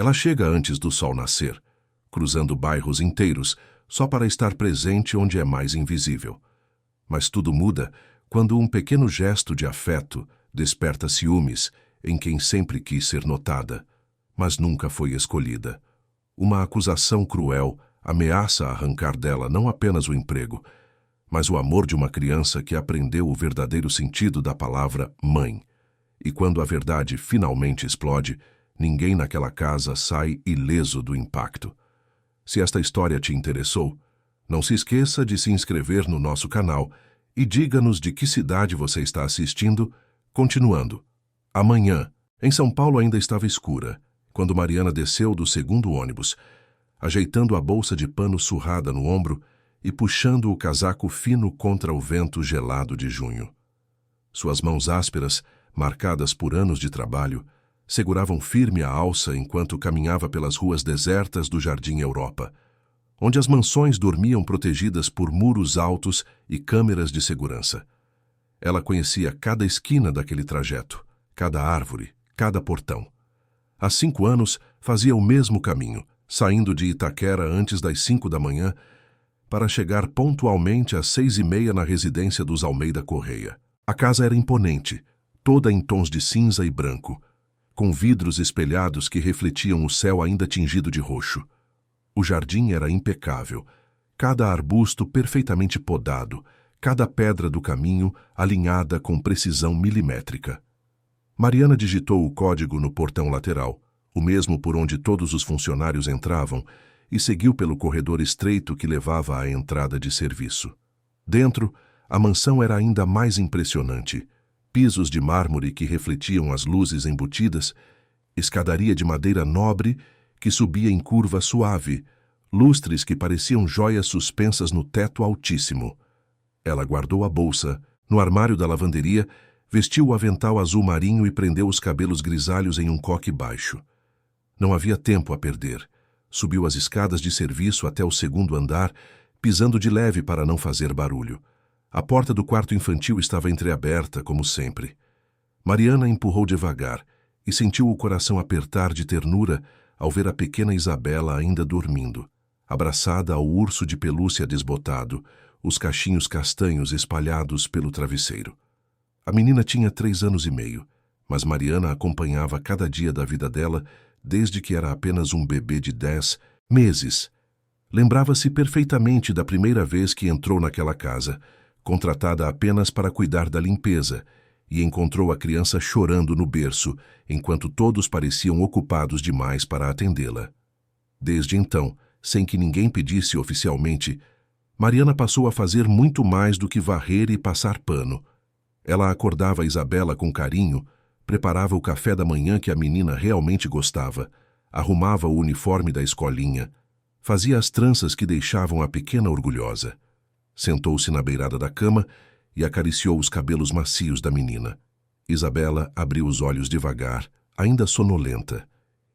Ela chega antes do sol nascer, cruzando bairros inteiros, só para estar presente onde é mais invisível. Mas tudo muda quando um pequeno gesto de afeto desperta ciúmes em quem sempre quis ser notada, mas nunca foi escolhida. Uma acusação cruel ameaça arrancar dela não apenas o emprego, mas o amor de uma criança que aprendeu o verdadeiro sentido da palavra mãe. E quando a verdade finalmente explode, ninguém naquela casa sai ileso do impacto. Se esta história te interessou, não se esqueça de se inscrever no nosso canal e diga-nos de que cidade você está assistindo. Continuando. Amanhã, em São Paulo ainda estava escura, quando Mariana desceu do segundo ônibus, ajeitando a bolsa de pano surrada no ombro e puxando o casaco fino contra o vento gelado de junho. Suas mãos ásperas, marcadas por anos de trabalho, seguravam firme a alça enquanto caminhava pelas ruas desertas do Jardim Europa, onde as mansões dormiam protegidas por muros altos e câmeras de segurança. Ela conhecia cada esquina daquele trajeto, cada árvore, cada portão. Há 5 anos fazia o mesmo caminho, saindo de Itaquera antes das 5 da manhã, para chegar pontualmente às 6h30 na residência dos Almeida Correia. A casa era imponente, toda em tons de cinza e branco, com vidros espelhados que refletiam o céu ainda tingido de roxo. O jardim era impecável, cada arbusto perfeitamente podado, cada pedra do caminho alinhada com precisão milimétrica. Mariana digitou o código no portão lateral, o mesmo por onde todos os funcionários entravam, e seguiu pelo corredor estreito que levava à entrada de serviço. Dentro, a mansão era ainda mais impressionante. Pisos de mármore que refletiam as luzes embutidas, escadaria de madeira nobre que subia em curva suave, lustres que pareciam joias suspensas no teto altíssimo. Ela guardou a bolsa no armário da lavanderia, vestiu o avental azul marinho e prendeu os cabelos grisalhos em um coque baixo. Não havia tempo a perder. Subiu as escadas de serviço até o segundo andar, pisando de leve para não fazer barulho. A porta do quarto infantil estava entreaberta, como sempre. Mariana empurrou devagar e sentiu o coração apertar de ternura ao ver a pequena Isabela ainda dormindo, abraçada ao urso de pelúcia desbotado, os cachinhos castanhos espalhados pelo travesseiro. A menina tinha 3 anos e meio, mas Mariana acompanhava cada dia da vida dela desde que era apenas um bebê de 10 meses. Lembrava-se perfeitamente da primeira vez que entrou naquela casa, contratada apenas para cuidar da limpeza, e encontrou a criança chorando no berço, enquanto todos pareciam ocupados demais para atendê-la. Desde então, sem que ninguém pedisse oficialmente, Mariana passou a fazer muito mais do que varrer e passar pano. Ela acordava Isabela com carinho, preparava o café da manhã que a menina realmente gostava, arrumava o uniforme da escolinha, fazia as tranças que deixavam a pequena orgulhosa. Sentou-se na beirada da cama e acariciou os cabelos macios da menina. Isabela abriu os olhos devagar, ainda sonolenta,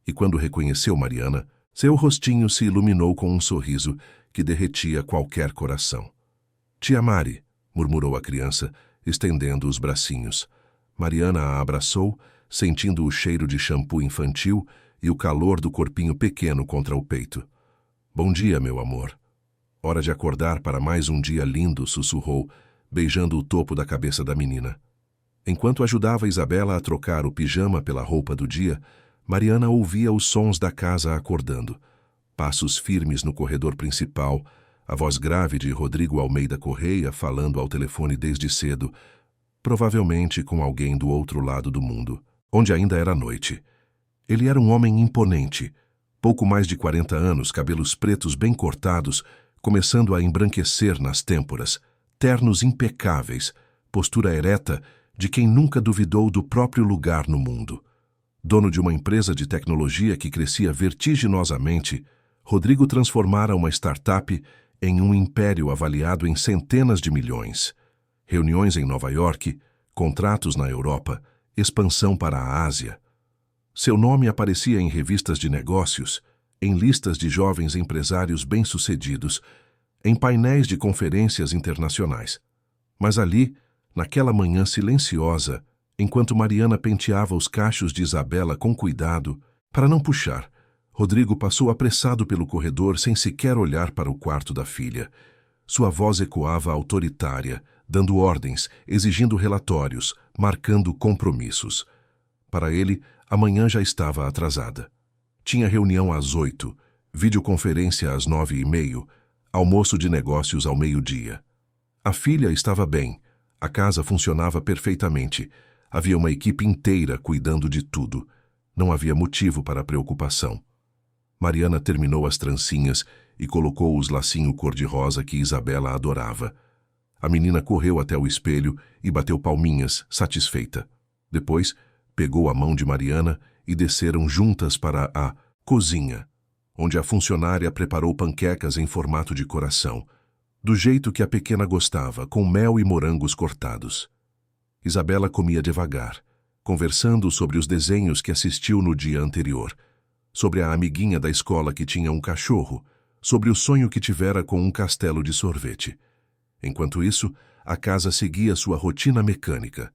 e quando reconheceu Mariana, seu rostinho se iluminou com um sorriso que derretia qualquer coração. "Tia Mari", murmurou a criança, estendendo os bracinhos. Mariana a abraçou, sentindo o cheiro de shampoo infantil e o calor do corpinho pequeno contra o peito. "Bom dia, meu amor." "Hora de acordar para mais um dia lindo", sussurrou, beijando o topo da cabeça da menina. Enquanto ajudava Isabela a trocar o pijama pela roupa do dia, Mariana ouvia os sons da casa acordando. Passos firmes no corredor principal, a voz grave de Rodrigo Almeida Correia falando ao telefone desde cedo, provavelmente com alguém do outro lado do mundo, onde ainda era noite. Ele era um homem imponente, pouco mais de 40 anos, cabelos pretos bem cortados, começando a embranquecer nas têmporas, ternos impecáveis, postura ereta de quem nunca duvidou do próprio lugar no mundo. Dono de uma empresa de tecnologia que crescia vertiginosamente, Rodrigo transformara uma startup em um império avaliado em centenas de milhões. Reuniões em Nova York, contratos na Europa, expansão para a Ásia. Seu nome aparecia em revistas de negócios, em listas de jovens empresários bem-sucedidos, em painéis de conferências internacionais. Mas ali, naquela manhã silenciosa, enquanto Mariana penteava os cachos de Isabela com cuidado, para não puxar, Rodrigo passou apressado pelo corredor sem sequer olhar para o quarto da filha. Sua voz ecoava autoritária, dando ordens, exigindo relatórios, marcando compromissos. Para ele, a manhã já estava atrasada. Tinha reunião às 8, videoconferência às 9h30, almoço de negócios ao meio-dia. A filha estava bem, a casa funcionava perfeitamente, havia uma equipe inteira cuidando de tudo. Não havia motivo para preocupação. Mariana terminou as trancinhas e colocou os lacinhos cor-de-rosa que Isabela adorava. A menina correu até o espelho e bateu palminhas, satisfeita. Depois, pegou a mão de Mariana e desceram juntas para a cozinha, onde a funcionária preparou panquecas em formato de coração, do jeito que a pequena gostava, com mel e morangos cortados. Isabela comia devagar, conversando sobre os desenhos que assistiu no dia anterior, sobre a amiguinha da escola que tinha um cachorro, sobre o sonho que tivera com um castelo de sorvete. Enquanto isso, a casa seguia sua rotina mecânica.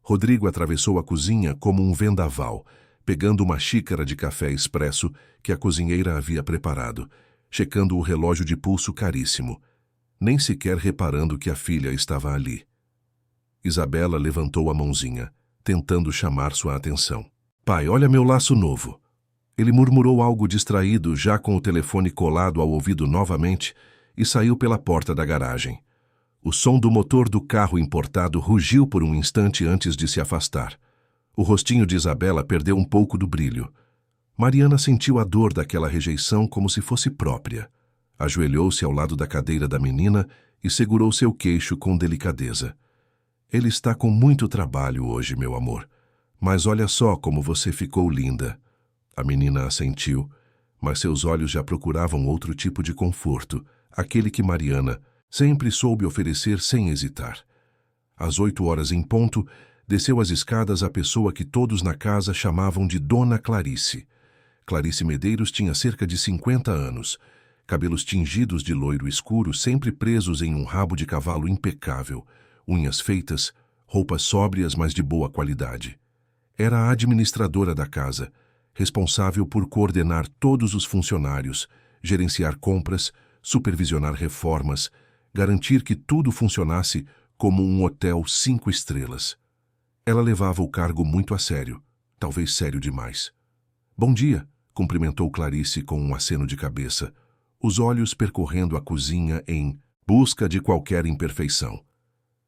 Rodrigo atravessou a cozinha como um vendaval, pegando uma xícara de café expresso que a cozinheira havia preparado, checando o relógio de pulso caríssimo, nem sequer reparando que a filha estava ali. Isabela levantou a mãozinha, tentando chamar sua atenção. "Pai, olha meu laço novo." Ele murmurou algo distraído, já com o telefone colado ao ouvido novamente, e saiu pela porta da garagem. O som do motor do carro importado rugiu por um instante antes de se afastar. O rostinho de Isabela perdeu um pouco do brilho. Mariana sentiu a dor daquela rejeição como se fosse própria. Ajoelhou-se ao lado da cadeira da menina e segurou seu queixo com delicadeza. "Ele está com muito trabalho hoje, meu amor. Mas olha só como você ficou linda." A menina assentiu, mas seus olhos já procuravam outro tipo de conforto, aquele que Mariana sempre soube oferecer sem hesitar. Às 8h em ponto, desceu as escadas a pessoa que todos na casa chamavam de Dona Clarice. Clarice Medeiros tinha cerca de 50 anos, cabelos tingidos de loiro escuro sempre presos em um rabo de cavalo impecável, unhas feitas, roupas sóbrias mas de boa qualidade. Era a administradora da casa, responsável por coordenar todos os funcionários, gerenciar compras, supervisionar reformas, garantir que tudo funcionasse como um hotel 5 estrelas. Ela levava o cargo muito a sério, talvez sério demais. "Bom dia", cumprimentou Clarice com um aceno de cabeça, os olhos percorrendo a cozinha em busca de qualquer imperfeição.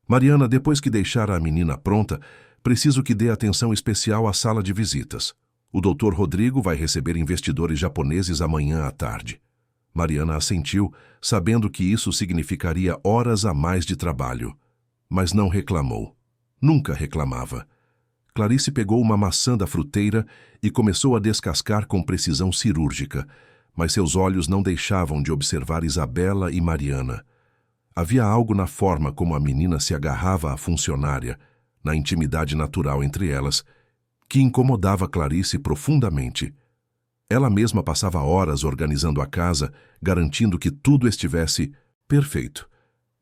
"Mariana, depois que deixar a menina pronta, preciso que dê atenção especial à sala de visitas. O Dr. Rodrigo vai receber investidores japoneses amanhã à tarde." Mariana assentiu, sabendo que isso significaria horas a mais de trabalho. Mas não reclamou. Nunca reclamava. Clarice pegou uma maçã da fruteira e começou a descascar com precisão cirúrgica, mas seus olhos não deixavam de observar Isabela e Mariana. Havia algo na forma como a menina se agarrava à funcionária, na intimidade natural entre elas, que incomodava Clarice profundamente. Ela mesma passava horas organizando a casa, garantindo que tudo estivesse perfeito.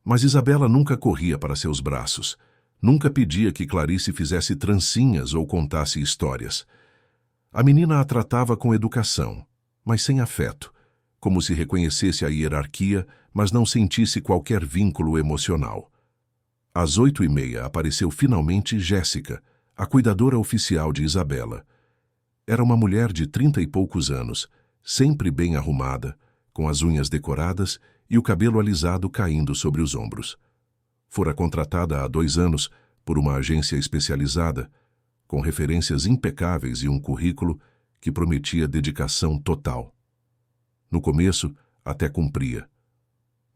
Mas Isabela nunca corria para seus braços. Nunca pedia que Clarice fizesse trancinhas ou contasse histórias. A menina a tratava com educação, mas sem afeto, como se reconhecesse a hierarquia, mas não sentisse qualquer vínculo emocional. Às 8h30 apareceu finalmente Jéssica, a cuidadora oficial de Isabela. Era uma mulher de 30 e poucos anos, sempre bem arrumada, com as unhas decoradas e o cabelo alisado caindo sobre os ombros. Fora contratada há 2 anos por uma agência especializada, com referências impecáveis e um currículo que prometia dedicação total. No começo, até cumpria.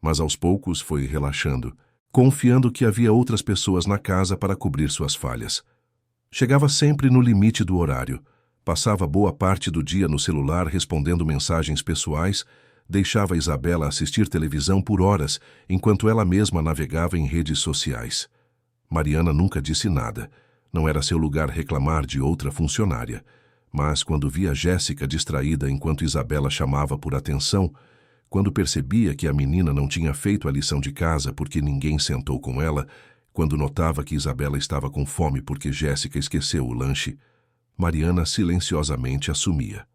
Mas aos poucos foi relaxando, confiando que havia outras pessoas na casa para cobrir suas falhas. Chegava sempre no limite do horário, passava boa parte do dia no celular respondendo mensagens pessoais, deixava Isabela assistir televisão por horas, enquanto ela mesma navegava em redes sociais. Mariana nunca disse nada, não era seu lugar reclamar de outra funcionária, mas quando via Jéssica distraída enquanto Isabela chamava por atenção, quando percebia que a menina não tinha feito a lição de casa porque ninguém sentou com ela, quando notava que Isabela estava com fome porque Jéssica esqueceu o lanche, Mariana silenciosamente assumia.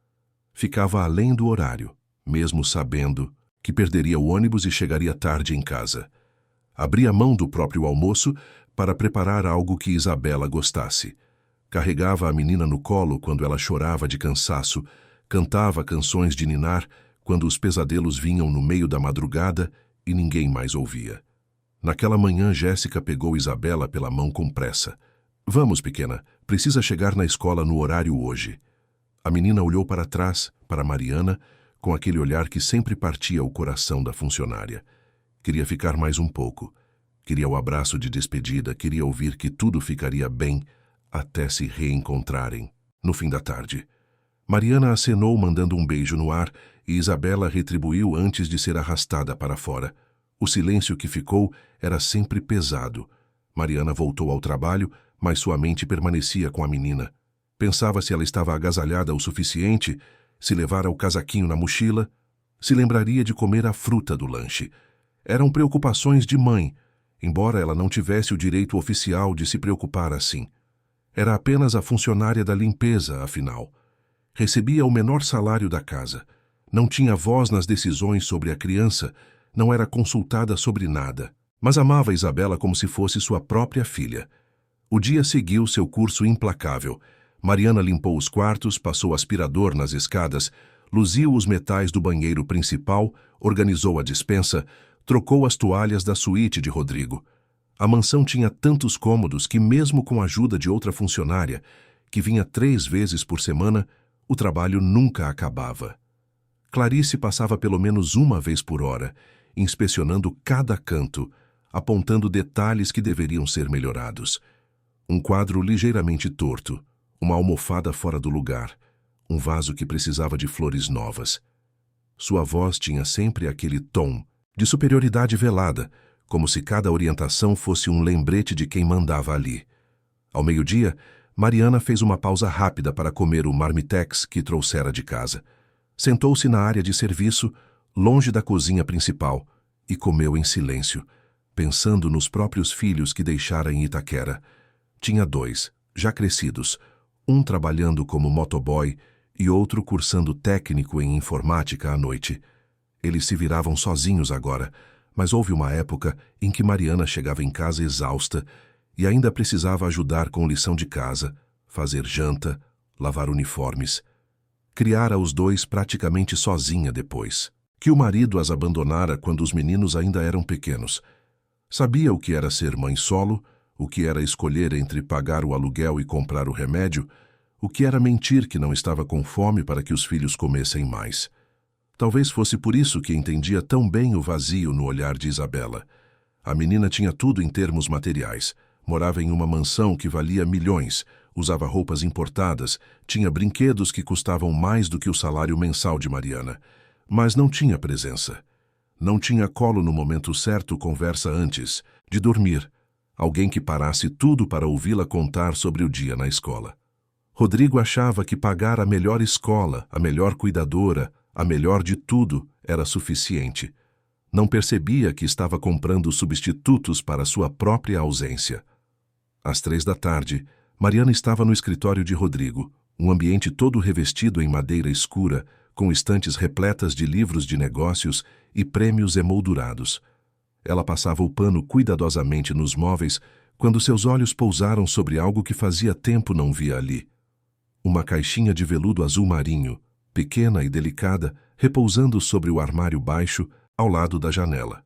ficava além do horário, mesmo sabendo que perderia o ônibus e chegaria tarde em casa. Abria mão do próprio almoço para preparar algo que Isabela gostasse. Carregava a menina no colo quando ela chorava de cansaço, cantava canções de ninar quando os pesadelos vinham no meio da madrugada e ninguém mais ouvia. Naquela manhã, Jéssica pegou Isabela pela mão com pressa. Vamos, pequena, precisa chegar na escola no horário hoje. A menina olhou para trás, para Mariana, com aquele olhar que sempre partia o coração da funcionária. Queria ficar mais um pouco. Queria o abraço de despedida, queria ouvir que tudo ficaria bem até se reencontrarem, no fim da tarde. Mariana acenou mandando um beijo no ar e Isabela retribuiu antes de ser arrastada para fora. O silêncio que ficou era sempre pesado. Mariana voltou ao trabalho, mas sua mente permanecia com a menina. Pensava se ela estava agasalhada o suficiente, se levara o casaquinho na mochila, se lembraria de comer a fruta do lanche. Eram preocupações de mãe, embora ela não tivesse o direito oficial de se preocupar assim. Era apenas a funcionária da limpeza, afinal. Recebia o menor salário da casa. Não tinha voz nas decisões sobre a criança, não era consultada sobre nada, mas amava Isabela como se fosse sua própria filha. O dia seguiu seu curso implacável. Mariana limpou os quartos, passou aspirador nas escadas, luziu os metais do banheiro principal, organizou a despensa, trocou as toalhas da suíte de Rodrigo. A mansão tinha tantos cômodos que, mesmo com a ajuda de outra funcionária, que vinha 3 vezes por semana, o trabalho nunca acabava. Clarice passava pelo menos uma vez por hora, inspecionando cada canto, apontando detalhes que deveriam ser melhorados. Um quadro ligeiramente torto, uma almofada fora do lugar, um vaso que precisava de flores novas. Sua voz tinha sempre aquele tom de superioridade velada, como se cada orientação fosse um lembrete de quem mandava ali. Ao meio-dia, Mariana fez uma pausa rápida para comer o marmitex que trouxera de casa. Sentou-se na área de serviço, longe da cozinha principal, e comeu em silêncio, pensando nos próprios filhos que deixara em Itaquera. Tinha 2, já crescidos, um trabalhando como motoboy e outro cursando técnico em informática à noite. Eles se viravam sozinhos agora, mas houve uma época em que Mariana chegava em casa exausta e ainda precisava ajudar com lição de casa, fazer janta, lavar uniformes. Criara os 2 praticamente sozinha depois, que o marido as abandonara quando os meninos ainda eram pequenos. Sabia o que era ser mãe solo, o que era escolher entre pagar o aluguel e comprar o remédio, o que era mentir que não estava com fome para que os filhos comessem mais. Talvez fosse por isso que entendia tão bem o vazio no olhar de Isabela. A menina tinha tudo em termos materiais. Morava em uma mansão que valia milhões, usava roupas importadas, tinha brinquedos que custavam mais do que o salário mensal de Mariana. Mas não tinha presença. Não tinha colo no momento certo, conversa antes de dormir. Alguém que parasse tudo para ouvi-la contar sobre o dia na escola. Rodrigo achava que pagar a melhor escola, a melhor cuidadora, a melhor de tudo era suficiente. Não percebia que estava comprando substitutos para sua própria ausência. Às 3 da tarde, Mariana estava no escritório de Rodrigo, um ambiente todo revestido em madeira escura, com estantes repletas de livros de negócios e prêmios emoldurados. Ela passava o pano cuidadosamente nos móveis quando seus olhos pousaram sobre algo que fazia tempo não via ali. Uma caixinha de veludo azul marinho, pequena e delicada, repousando sobre o armário baixo, ao lado da janela.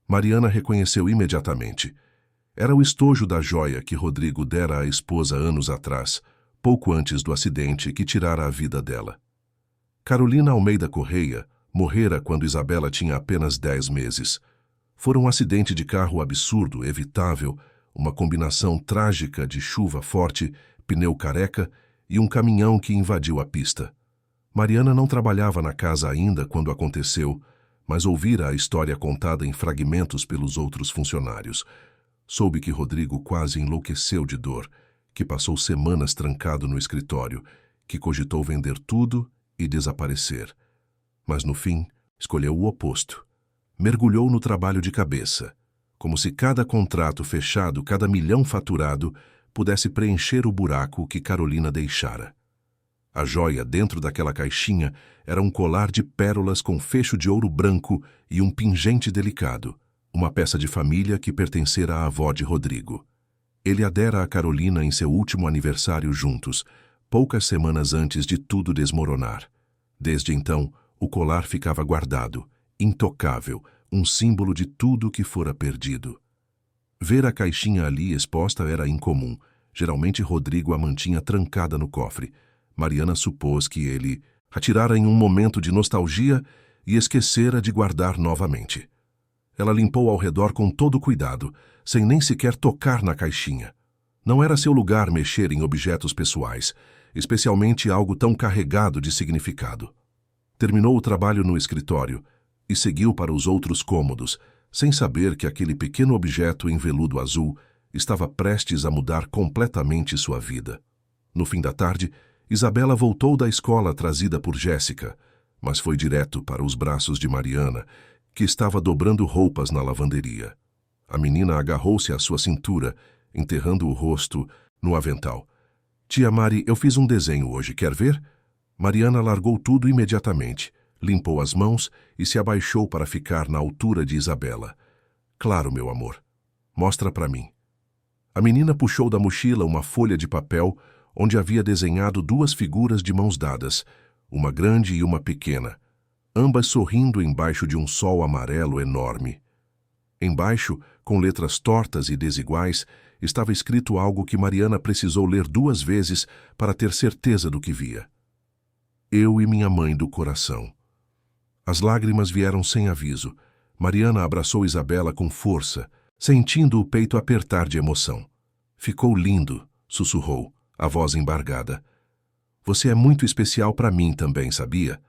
Mariana reconheceu imediatamente. Era o estojo da joia que Rodrigo dera à esposa anos atrás, pouco antes do acidente que tirara a vida dela. Carolina Almeida Correia morrera quando Isabela tinha apenas 10 meses. Foi um acidente de carro absurdo, evitável, uma combinação trágica de chuva forte, pneu careca e um caminhão que invadiu a pista. Mariana não trabalhava na casa ainda quando aconteceu, mas ouvira a história contada em fragmentos pelos outros funcionários. Soube que Rodrigo quase enlouqueceu de dor, que passou semanas trancado no escritório, que cogitou vender tudo e desaparecer. Mas no fim, escolheu o oposto. Mergulhou no trabalho de cabeça, como se cada contrato fechado, cada milhão faturado, pudesse preencher o buraco que Carolina deixara. A joia dentro daquela caixinha era um colar de pérolas com fecho de ouro branco e um pingente delicado, uma peça de família que pertencera à avó de Rodrigo. Ele a dera a Carolina em seu último aniversário juntos, poucas semanas antes de tudo desmoronar. Desde então, o colar ficava guardado, intocável, um símbolo de tudo que fora perdido. Ver a caixinha ali exposta era incomum. Geralmente Rodrigo a mantinha trancada no cofre. Mariana supôs que ele a tirara em um momento de nostalgia e esquecera de guardar novamente. Ela limpou ao redor com todo cuidado, sem nem sequer tocar na caixinha. Não era seu lugar mexer em objetos pessoais, especialmente algo tão carregado de significado. Terminou o trabalho no escritório e seguiu para os outros cômodos, sem saber que aquele pequeno objeto em veludo azul estava prestes a mudar completamente sua vida. No fim da tarde, Isabela voltou da escola trazida por Jéssica, mas foi direto para os braços de Mariana, que estava dobrando roupas na lavanderia. A menina agarrou-se à sua cintura, enterrando o rosto no avental. Tia Mari, eu fiz um desenho hoje, quer ver? Mariana largou tudo imediatamente, limpou as mãos e se abaixou para ficar na altura de Isabela. Claro, meu amor. Mostra para mim. A menina puxou da mochila uma folha de papel onde havia desenhado duas figuras de mãos dadas, uma grande e uma pequena, ambas sorrindo embaixo de um sol amarelo enorme. Embaixo, com letras tortas e desiguais, estava escrito algo que Mariana precisou ler 2 vezes para ter certeza do que via. Eu e minha mãe do coração. As lágrimas vieram sem aviso. Mariana abraçou Isabela com força, sentindo o peito apertar de emoção. Ficou lindo, sussurrou, a voz embargada. Você é muito especial para mim também, sabia?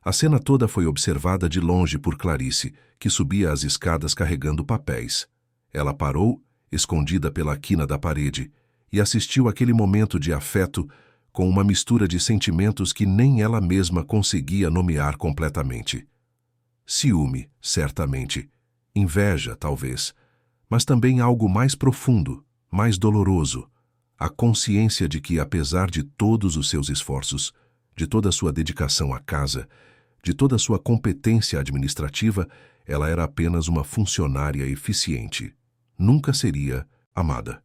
A cena toda foi observada de longe por Clarice, que subia as escadas carregando papéis. Ela parou, escondida pela quina da parede, e assistiu àquele momento de afeto com uma mistura de sentimentos que nem ela mesma conseguia nomear completamente. Ciúme, certamente. Inveja, talvez. Mas também algo mais profundo, mais doloroso. A consciência de que, apesar de todos os seus esforços, de toda a sua dedicação à casa, de toda a sua competência administrativa, ela era apenas uma funcionária eficiente. Nunca seria amada.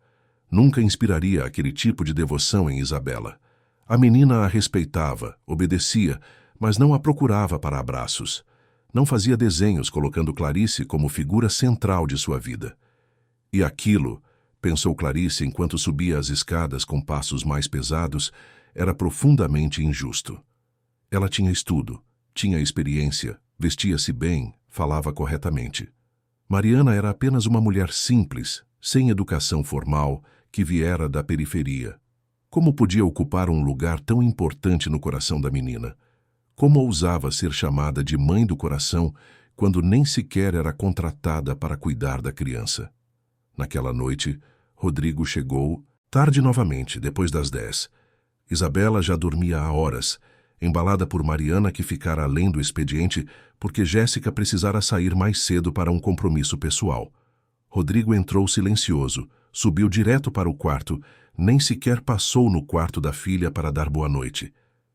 Nunca inspiraria aquele tipo de devoção em Isabela. A menina a respeitava, obedecia, mas não a procurava para abraços. Não fazia desenhos colocando Clarice como figura central de sua vida. E aquilo, pensou Clarice enquanto subia as escadas com passos mais pesados, era profundamente injusto. Ela tinha estudo, tinha experiência, vestia-se bem, falava corretamente. Mariana era apenas uma mulher simples, sem educação formal, que viera da periferia. Como podia ocupar um lugar tão importante no coração da menina? Como ousava ser chamada de mãe do coração quando nem sequer era contratada para cuidar da criança? Naquela noite, Rodrigo chegou, tarde novamente, depois das 10. Isabela já dormia há horas, embalada por Mariana que ficara além do expediente porque Jéssica precisara sair mais cedo para um compromisso pessoal. Rodrigo entrou silencioso, subiu direto para o quarto, nem sequer passou no quarto da filha para dar boa noite.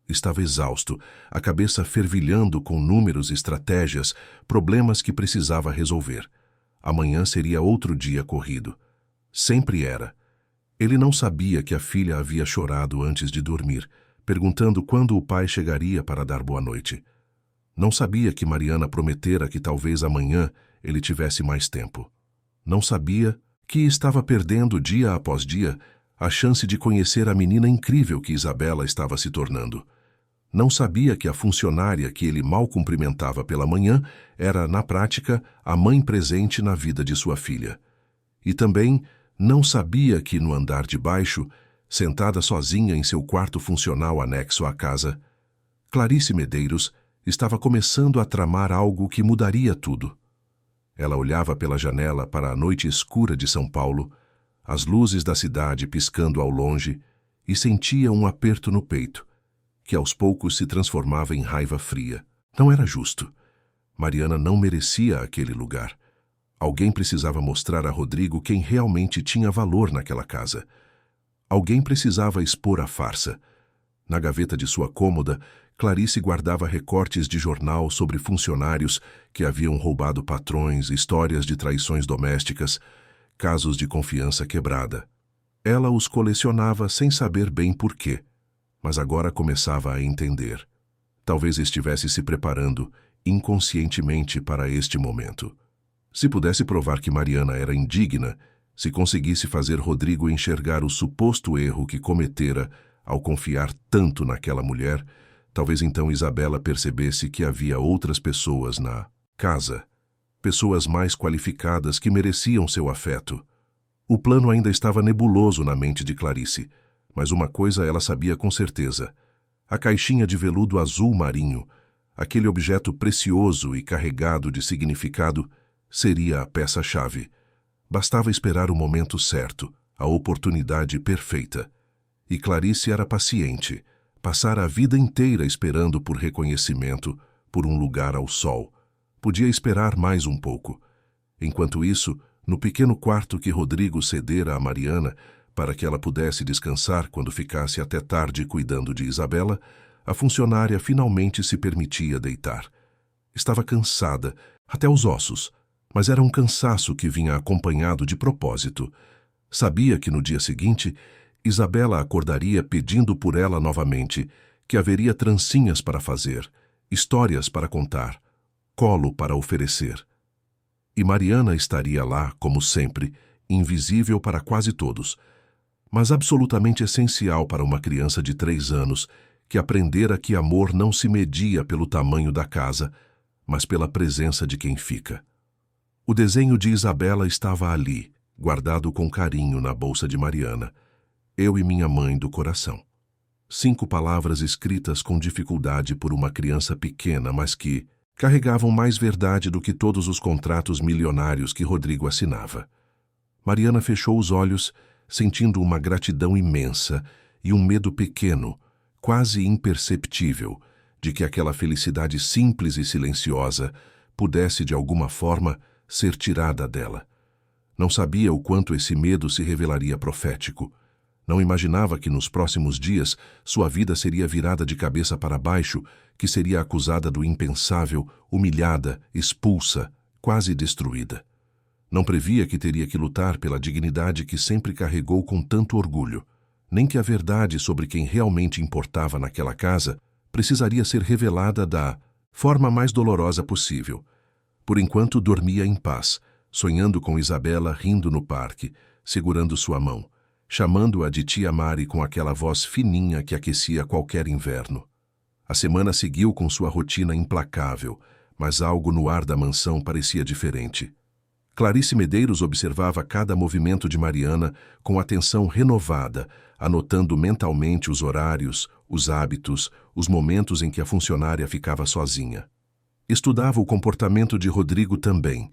Estava exausto, a cabeça fervilhando com números, estratégias, problemas que precisava resolver. Amanhã seria outro dia corrido. Sempre era. Ele não sabia que a filha havia chorado antes de dormir, perguntando quando o pai chegaria para dar boa noite. Não sabia que Mariana prometera que talvez amanhã ele tivesse mais tempo. Não sabia que estava perdendo dia após dia a chance de conhecer a menina incrível que Isabela estava se tornando. Não sabia que a funcionária que ele mal cumprimentava pela manhã era, na prática, a mãe presente na vida de sua filha. E também não sabia que, no andar de baixo, sentada sozinha em seu quarto funcional anexo à casa, Clarice Medeiros estava começando a tramar algo que mudaria tudo. Ela olhava pela janela para a noite escura de São Paulo, as luzes da cidade piscando ao longe, e sentia um aperto no peito, que aos poucos se transformava em raiva fria. Não era justo. Mariana não merecia aquele lugar. Alguém precisava mostrar a Rodrigo quem realmente tinha valor naquela casa. Alguém precisava expor a farsa. Na gaveta de sua cômoda, Clarice guardava recortes de jornal sobre funcionários que haviam roubado patrões, histórias de traições domésticas, casos de confiança quebrada. Ela os colecionava sem saber bem por quê, mas agora começava a entender. Talvez estivesse se preparando inconscientemente para este momento. Se pudesse provar que Mariana era indigna, se conseguisse fazer Rodrigo enxergar o suposto erro que cometera ao confiar tanto naquela mulher, talvez então Isabela percebesse que havia outras pessoas na casa, pessoas mais qualificadas que mereciam seu afeto. O plano ainda estava nebuloso na mente de Clarice, mas uma coisa ela sabia com certeza: a caixinha de veludo azul marinho, aquele objeto precioso e carregado de significado, seria a peça-chave. Bastava esperar o momento certo, a oportunidade perfeita. E Clarice era paciente, passara a vida inteira esperando por reconhecimento, por um lugar ao sol. Podia esperar mais um pouco. Enquanto isso, no pequeno quarto que Rodrigo cedera a Mariana para que ela pudesse descansar quando ficasse até tarde cuidando de Isabela, a funcionária finalmente se permitia deitar. Estava cansada, até os ossos, mas era um cansaço que vinha acompanhado de propósito. Sabia que no dia seguinte, Isabela acordaria pedindo por ela novamente, que haveria trancinhas para fazer, histórias para contar, colo para oferecer. E Mariana estaria lá, como sempre, invisível para quase todos, mas absolutamente essencial para uma criança de 3 anos que aprendera que amor não se media pelo tamanho da casa, mas pela presença de quem fica. O desenho de Isabela estava ali, guardado com carinho na bolsa de Mariana. Eu e minha mãe do coração. 5 palavras escritas com dificuldade por uma criança pequena, mas que carregavam mais verdade do que todos os contratos milionários que Rodrigo assinava. Mariana fechou os olhos, sentindo uma gratidão imensa e um medo pequeno, quase imperceptível, de que aquela felicidade simples e silenciosa pudesse, de alguma forma, ser tirada dela. Não sabia o quanto esse medo se revelaria profético. Não imaginava que nos próximos dias sua vida seria virada de cabeça para baixo, que seria acusada do impensável, humilhada, expulsa, quase destruída. Não previa que teria que lutar pela dignidade que sempre carregou com tanto orgulho, nem que a verdade sobre quem realmente importava naquela casa precisaria ser revelada da forma mais dolorosa possível. Por enquanto dormia em paz, sonhando com Isabela rindo no parque, segurando sua mão, chamando-a de tia Mari com aquela voz fininha que aquecia qualquer inverno. A semana seguiu com sua rotina implacável, mas algo no ar da mansão parecia diferente. Clarice Medeiros observava cada movimento de Mariana com atenção renovada, anotando mentalmente os horários, os hábitos, os momentos em que a funcionária ficava sozinha. Estudava o comportamento de Rodrigo também,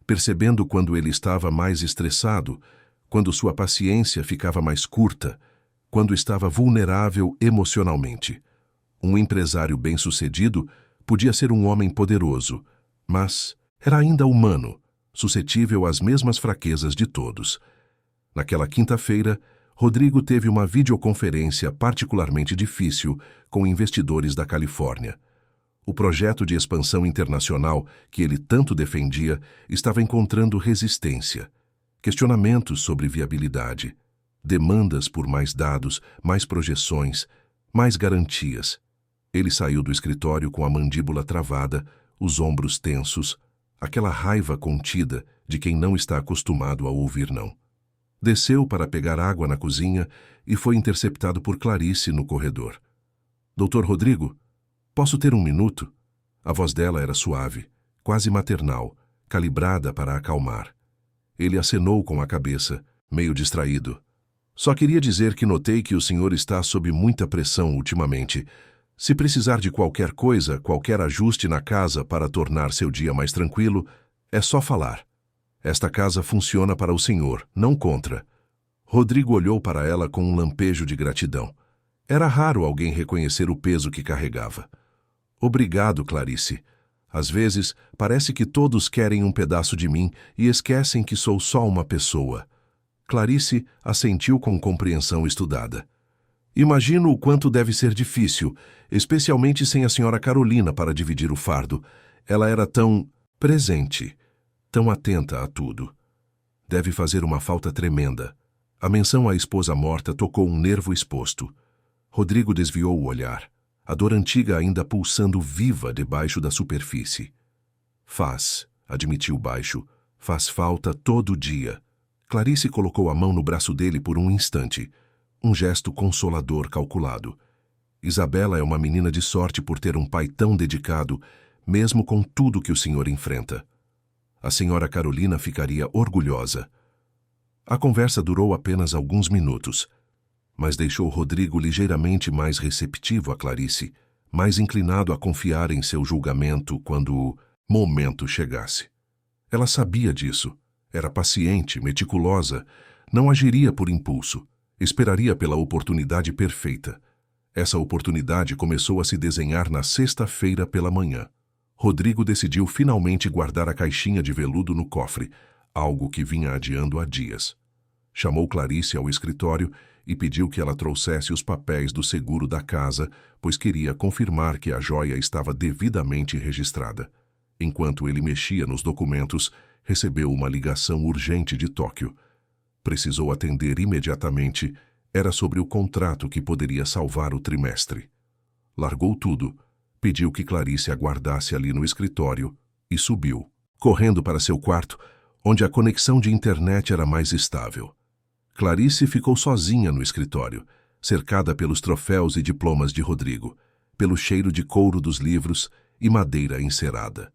percebendo quando ele estava mais estressado, quando sua paciência ficava mais curta, quando estava vulnerável emocionalmente. Um empresário bem-sucedido podia ser um homem poderoso, mas era ainda humano, suscetível às mesmas fraquezas de todos. Naquela quinta-feira, Rodrigo teve uma videoconferência particularmente difícil com investidores da Califórnia. O projeto de expansão internacional que ele tanto defendia estava encontrando resistência, questionamentos sobre viabilidade, demandas por mais dados, mais projeções, mais garantias. Ele saiu do escritório com a mandíbula travada, os ombros tensos, aquela raiva contida de quem não está acostumado a ouvir não. Desceu para pegar água na cozinha e foi interceptado por Clarice no corredor. Doutor Rodrigo, posso ter um minuto? A voz dela era suave, quase maternal, calibrada para acalmar. Ele acenou com a cabeça, meio distraído. Só queria dizer que notei que o senhor está sob muita pressão ultimamente. Se precisar de qualquer coisa, qualquer ajuste na casa para tornar seu dia mais tranquilo, é só falar. Esta casa funciona para o senhor, não contra. Rodrigo olhou para ela com um lampejo de gratidão. Era raro alguém reconhecer o peso que carregava. Obrigado, Clarice. Às vezes, parece que todos querem um pedaço de mim e esquecem que sou só uma pessoa. Clarice assentiu com compreensão estudada. Imagino o quanto deve ser difícil, especialmente sem a senhora Carolina para dividir o fardo. Ela era tão presente, tão atenta a tudo. Deve fazer uma falta tremenda. A menção à esposa morta tocou um nervo exposto. Rodrigo desviou o olhar, a dor antiga ainda pulsando viva debaixo da superfície. Admitiu baixo, faz falta todo dia. Clarice colocou a mão no braço dele por um instante, um gesto consolador calculado. Isabela é uma menina de sorte por ter um pai tão dedicado, mesmo com tudo que o senhor enfrenta. A senhora Carolina ficaria orgulhosa. A conversa durou apenas alguns minutos, mas deixou Rodrigo ligeiramente mais receptivo a Clarice, mais inclinado a confiar em seu julgamento quando o momento chegasse. Ela sabia disso, era paciente, meticulosa, não agiria por impulso, esperaria pela oportunidade perfeita. Essa oportunidade começou a se desenhar na sexta-feira pela manhã. Rodrigo decidiu finalmente guardar a caixinha de veludo no cofre, algo que vinha adiando há dias. Chamou Clarice ao escritório e pediu que ela trouxesse os papéis do seguro da casa, pois queria confirmar que a joia estava devidamente registrada. Enquanto ele mexia nos documentos, recebeu uma ligação urgente de Tóquio. Precisou atender imediatamente. Era sobre o contrato que poderia salvar o trimestre. Largou tudo, pediu que Clarice aguardasse ali no escritório e subiu, correndo para seu quarto, onde a conexão de internet era mais estável. Clarice ficou sozinha no escritório, cercada pelos troféus e diplomas de Rodrigo, pelo cheiro de couro dos livros e madeira encerada.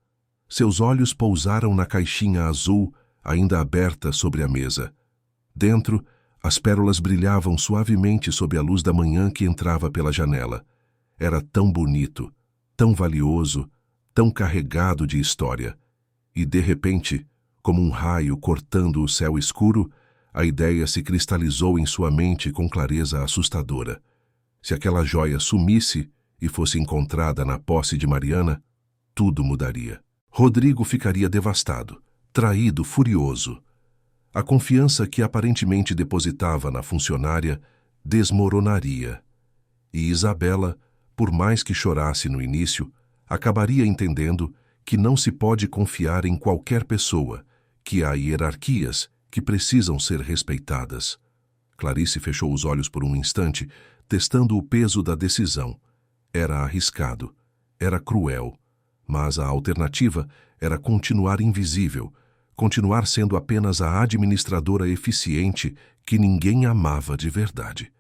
Seus olhos pousaram na caixinha azul, ainda aberta sobre a mesa. Dentro, as pérolas brilhavam suavemente sob a luz da manhã que entrava pela janela. Era tão bonito, tão valioso, tão carregado de história. E, de repente, como um raio cortando o céu escuro, a ideia se cristalizou em sua mente com clareza assustadora. Se aquela joia sumisse e fosse encontrada na posse de Mariana, tudo mudaria. Rodrigo ficaria devastado, traído, furioso. A confiança que aparentemente depositava na funcionária desmoronaria. E Isabela, por mais que chorasse no início, acabaria entendendo que não se pode confiar em qualquer pessoa, que há hierarquias que precisam ser respeitadas. Clarice fechou os olhos por um instante, testando o peso da decisão. Era arriscado, era cruel, mas a alternativa era continuar invisível, continuar sendo apenas a administradora eficiente que ninguém amava de verdade.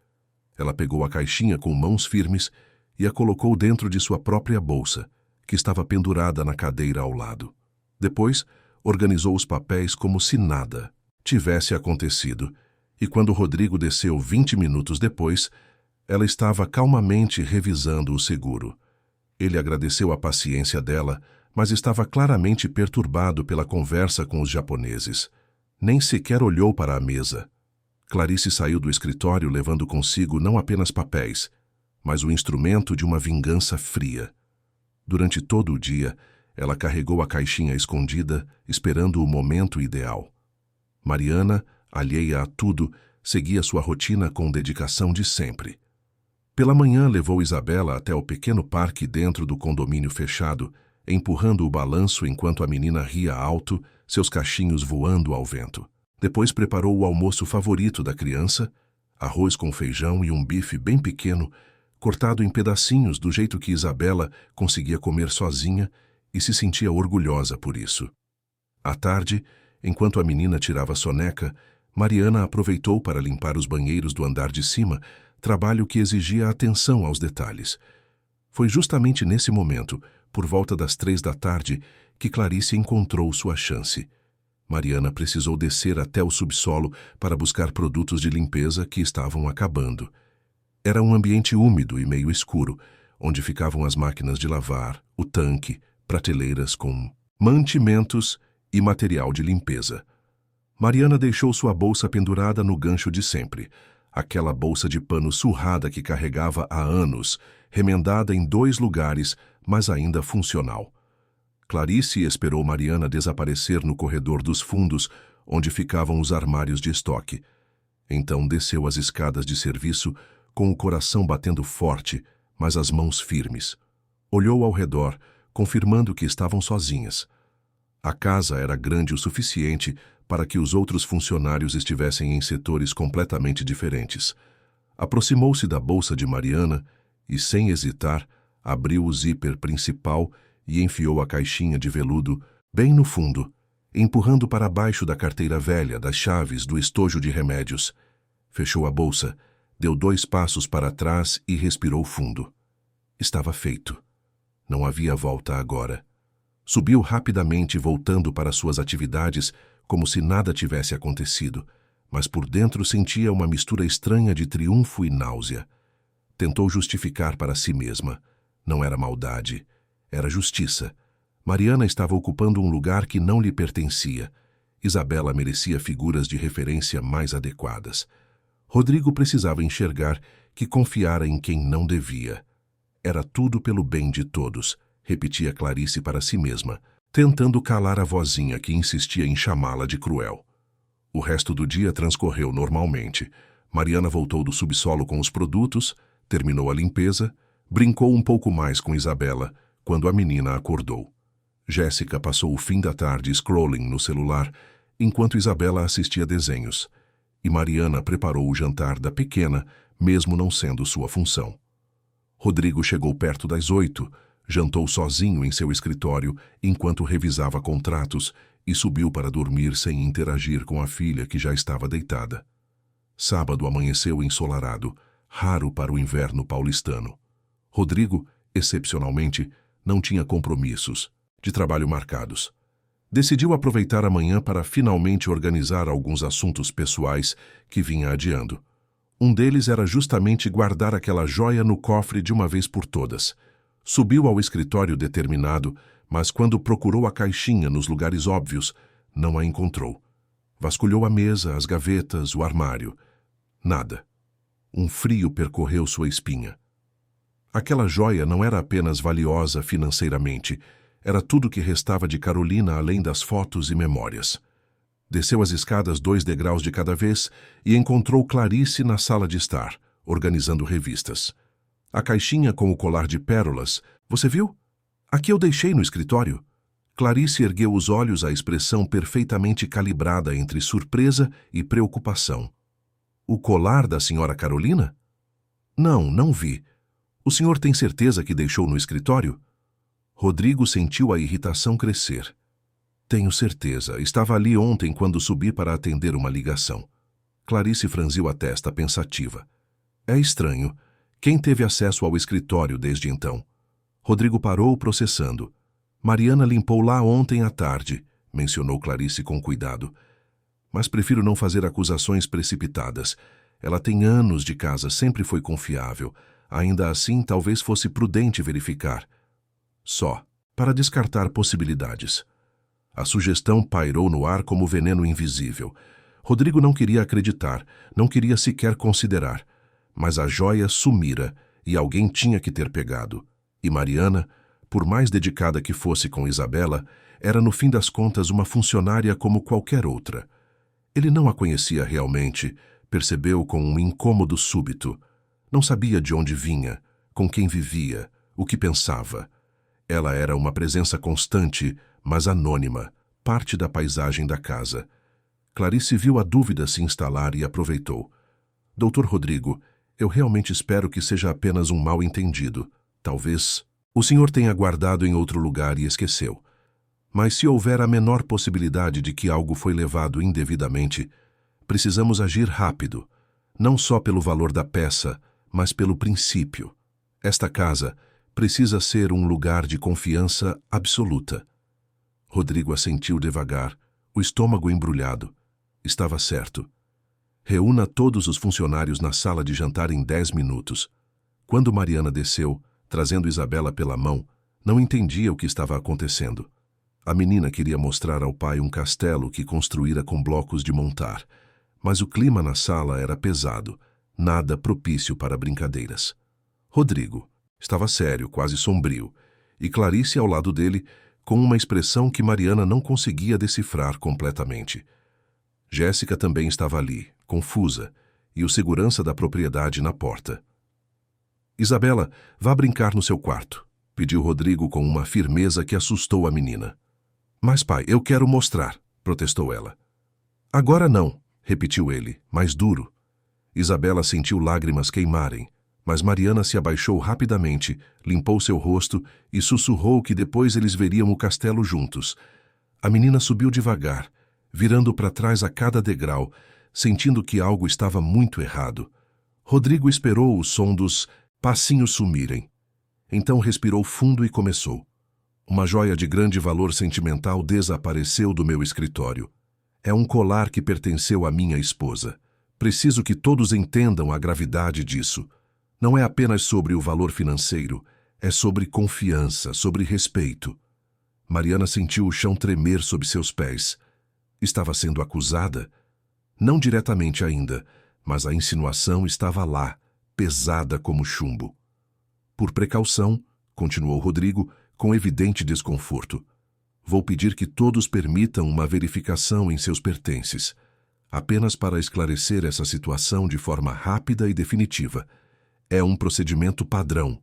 Ela pegou a caixinha com mãos firmes e a colocou dentro de sua própria bolsa, que estava pendurada na cadeira ao lado. Depois, organizou os papéis como se nada tivesse acontecido, e quando Rodrigo desceu 20 minutos depois, ela estava calmamente revisando o seguro. Ele agradeceu a paciência dela, mas estava claramente perturbado pela conversa com os japoneses. Nem sequer olhou para a mesa. Clarice saiu do escritório levando consigo não apenas papéis, mas o instrumento de uma vingança fria. Durante todo o dia, ela carregou a caixinha escondida, esperando o momento ideal. Mariana, alheia a tudo, seguia sua rotina com dedicação de sempre. Pela manhã levou Isabela até o pequeno parque dentro do condomínio fechado, empurrando o balanço enquanto a menina ria alto, seus cachinhos voando ao vento. Depois preparou o almoço favorito da criança, arroz com feijão e um bife bem pequeno, cortado em pedacinhos do jeito que Isabela conseguia comer sozinha e se sentia orgulhosa por isso. À tarde, enquanto a menina tirava soneca, Mariana aproveitou para limpar os banheiros do andar de cima, trabalho que exigia atenção aos detalhes. Foi justamente nesse momento, por volta das 3 da tarde, que Clarice encontrou sua chance. Mariana precisou descer até o subsolo para buscar produtos de limpeza que estavam acabando. Era um ambiente úmido e meio escuro, onde ficavam as máquinas de lavar, o tanque, prateleiras com mantimentos e material de limpeza. Mariana deixou sua bolsa pendurada no gancho de sempre, aquela bolsa de pano surrada que carregava há anos, remendada em 2 lugares, mas ainda funcional. Clarice esperou Mariana desaparecer no corredor dos fundos, onde ficavam os armários de estoque. Então desceu as escadas de serviço, com o coração batendo forte, mas as mãos firmes. Olhou ao redor, confirmando que estavam sozinhas. A casa era grande o suficiente para que os outros funcionários estivessem em setores completamente diferentes. Aproximou-se da bolsa de Mariana e, sem hesitar, abriu o zíper principal e enfiou a caixinha de veludo bem no fundo, empurrando para baixo da carteira velha, das chaves, do estojo de remédios. Fechou a bolsa, deu 2 passos para trás e respirou fundo. Estava feito. Não havia volta agora. Subiu rapidamente, voltando para suas atividades, como se nada tivesse acontecido, mas por dentro sentia uma mistura estranha de triunfo e náusea. Tentou justificar para si mesma. Não era maldade, era justiça. Mariana estava ocupando um lugar que não lhe pertencia. Isabela merecia figuras de referência mais adequadas. Rodrigo precisava enxergar que confiara em quem não devia. Era tudo pelo bem de todos, repetia Clarice para si mesma, tentando calar a vozinha que insistia em chamá-la de cruel. O resto do dia transcorreu normalmente. Mariana voltou do subsolo com os produtos, terminou a limpeza, brincou um pouco mais com Isabela, quando a menina acordou. Jéssica passou o fim da tarde scrolling no celular, enquanto Isabela assistia desenhos, e Mariana preparou o jantar da pequena, mesmo não sendo sua função. Rodrigo chegou perto das 8, jantou sozinho em seu escritório enquanto revisava contratos e subiu para dormir sem interagir com a filha que já estava deitada. Sábado amanheceu ensolarado, raro para o inverno paulistano. Rodrigo, excepcionalmente, não tinha compromissos de trabalho marcados. Decidiu aproveitar a manhã para finalmente organizar alguns assuntos pessoais que vinha adiando. Um deles era justamente guardar aquela joia no cofre de uma vez por todas. Subiu ao escritório determinado, mas quando procurou a caixinha nos lugares óbvios, não a encontrou. Vasculhou a mesa, as gavetas, o armário. Nada. Um frio percorreu sua espinha. Aquela joia não era apenas valiosa financeiramente, era tudo que restava de Carolina além das fotos e memórias. Desceu as escadas 2 degraus de cada vez e encontrou Clarice na sala de estar, organizando revistas. A caixinha com o colar de pérolas, você viu? Aqui eu deixei no escritório. Clarice ergueu os olhos à expressão perfeitamente calibrada entre surpresa e preocupação. O colar da senhora Carolina? Não, não vi. O senhor tem certeza que deixou no escritório? Rodrigo sentiu a irritação crescer. Tenho certeza. Estava ali ontem quando subi para atender uma ligação. Clarice franziu a testa pensativa. É estranho. Quem teve acesso ao escritório desde então? Rodrigo parou processando. Mariana limpou lá ontem à tarde, mencionou Clarice com cuidado. Mas prefiro não fazer acusações precipitadas. Ela tem anos de casa, sempre foi confiável. Ainda assim, talvez fosse prudente verificar. Só, para descartar possibilidades. A sugestão pairou no ar como veneno invisível. Rodrigo não queria acreditar, não queria sequer considerar. Mas a joia sumira e alguém tinha que ter pegado. E Mariana, por mais dedicada que fosse com Isabela, era no fim das contas uma funcionária como qualquer outra. Ele não a conhecia realmente, percebeu com um incômodo súbito. Não sabia de onde vinha, com quem vivia, o que pensava. Ela era uma presença constante, mas anônima, parte da paisagem da casa. Clarice viu a dúvida se instalar e aproveitou. Doutor Rodrigo, eu realmente espero que seja apenas um mal-entendido. Talvez o senhor tenha guardado em outro lugar e esqueceu. Mas se houver a menor possibilidade de que algo foi levado indevidamente, precisamos agir rápido, não só pelo valor da peça, mas pelo princípio. Esta casa precisa ser um lugar de confiança absoluta. Rodrigo assentiu devagar, o estômago embrulhado. Estava certo. Reúna todos os funcionários na sala de jantar em 10 minutos. Quando Mariana desceu, trazendo Isabela pela mão, não entendia o que estava acontecendo. A menina queria mostrar ao pai um castelo que construíra com blocos de montar, mas o clima na sala era pesado, nada propício para brincadeiras. Rodrigo estava sério, quase sombrio, e Clarice ao lado dele, com uma expressão que Mariana não conseguia decifrar completamente. Jéssica também estava ali, confusa, e o segurança da propriedade na porta. Isabela, vá brincar no seu quarto, pediu Rodrigo com uma firmeza que assustou a menina. Mas pai, eu quero mostrar, protestou ela. Agora não, repetiu ele, mais duro. Isabela sentiu lágrimas queimarem, mas Mariana se abaixou rapidamente, limpou seu rosto e sussurrou que depois eles veriam o castelo juntos. A menina subiu devagar, virando para trás a cada degrau, sentindo que algo estava muito errado. Rodrigo esperou o som dos passinhos sumirem. Então respirou fundo e começou. Uma joia de grande valor sentimental desapareceu do meu escritório. É um colar que pertenceu à minha esposa. Preciso que todos entendam a gravidade disso. Não é apenas sobre o valor financeiro, é sobre confiança, sobre respeito. Mariana sentiu o chão tremer sob seus pés. Estava sendo acusada? Não diretamente ainda, mas a insinuação estava lá, pesada como chumbo. Por precaução, continuou Rodrigo, com evidente desconforto, vou pedir que todos permitam uma verificação em seus pertences, apenas para esclarecer essa situação de forma rápida e definitiva. É um procedimento padrão.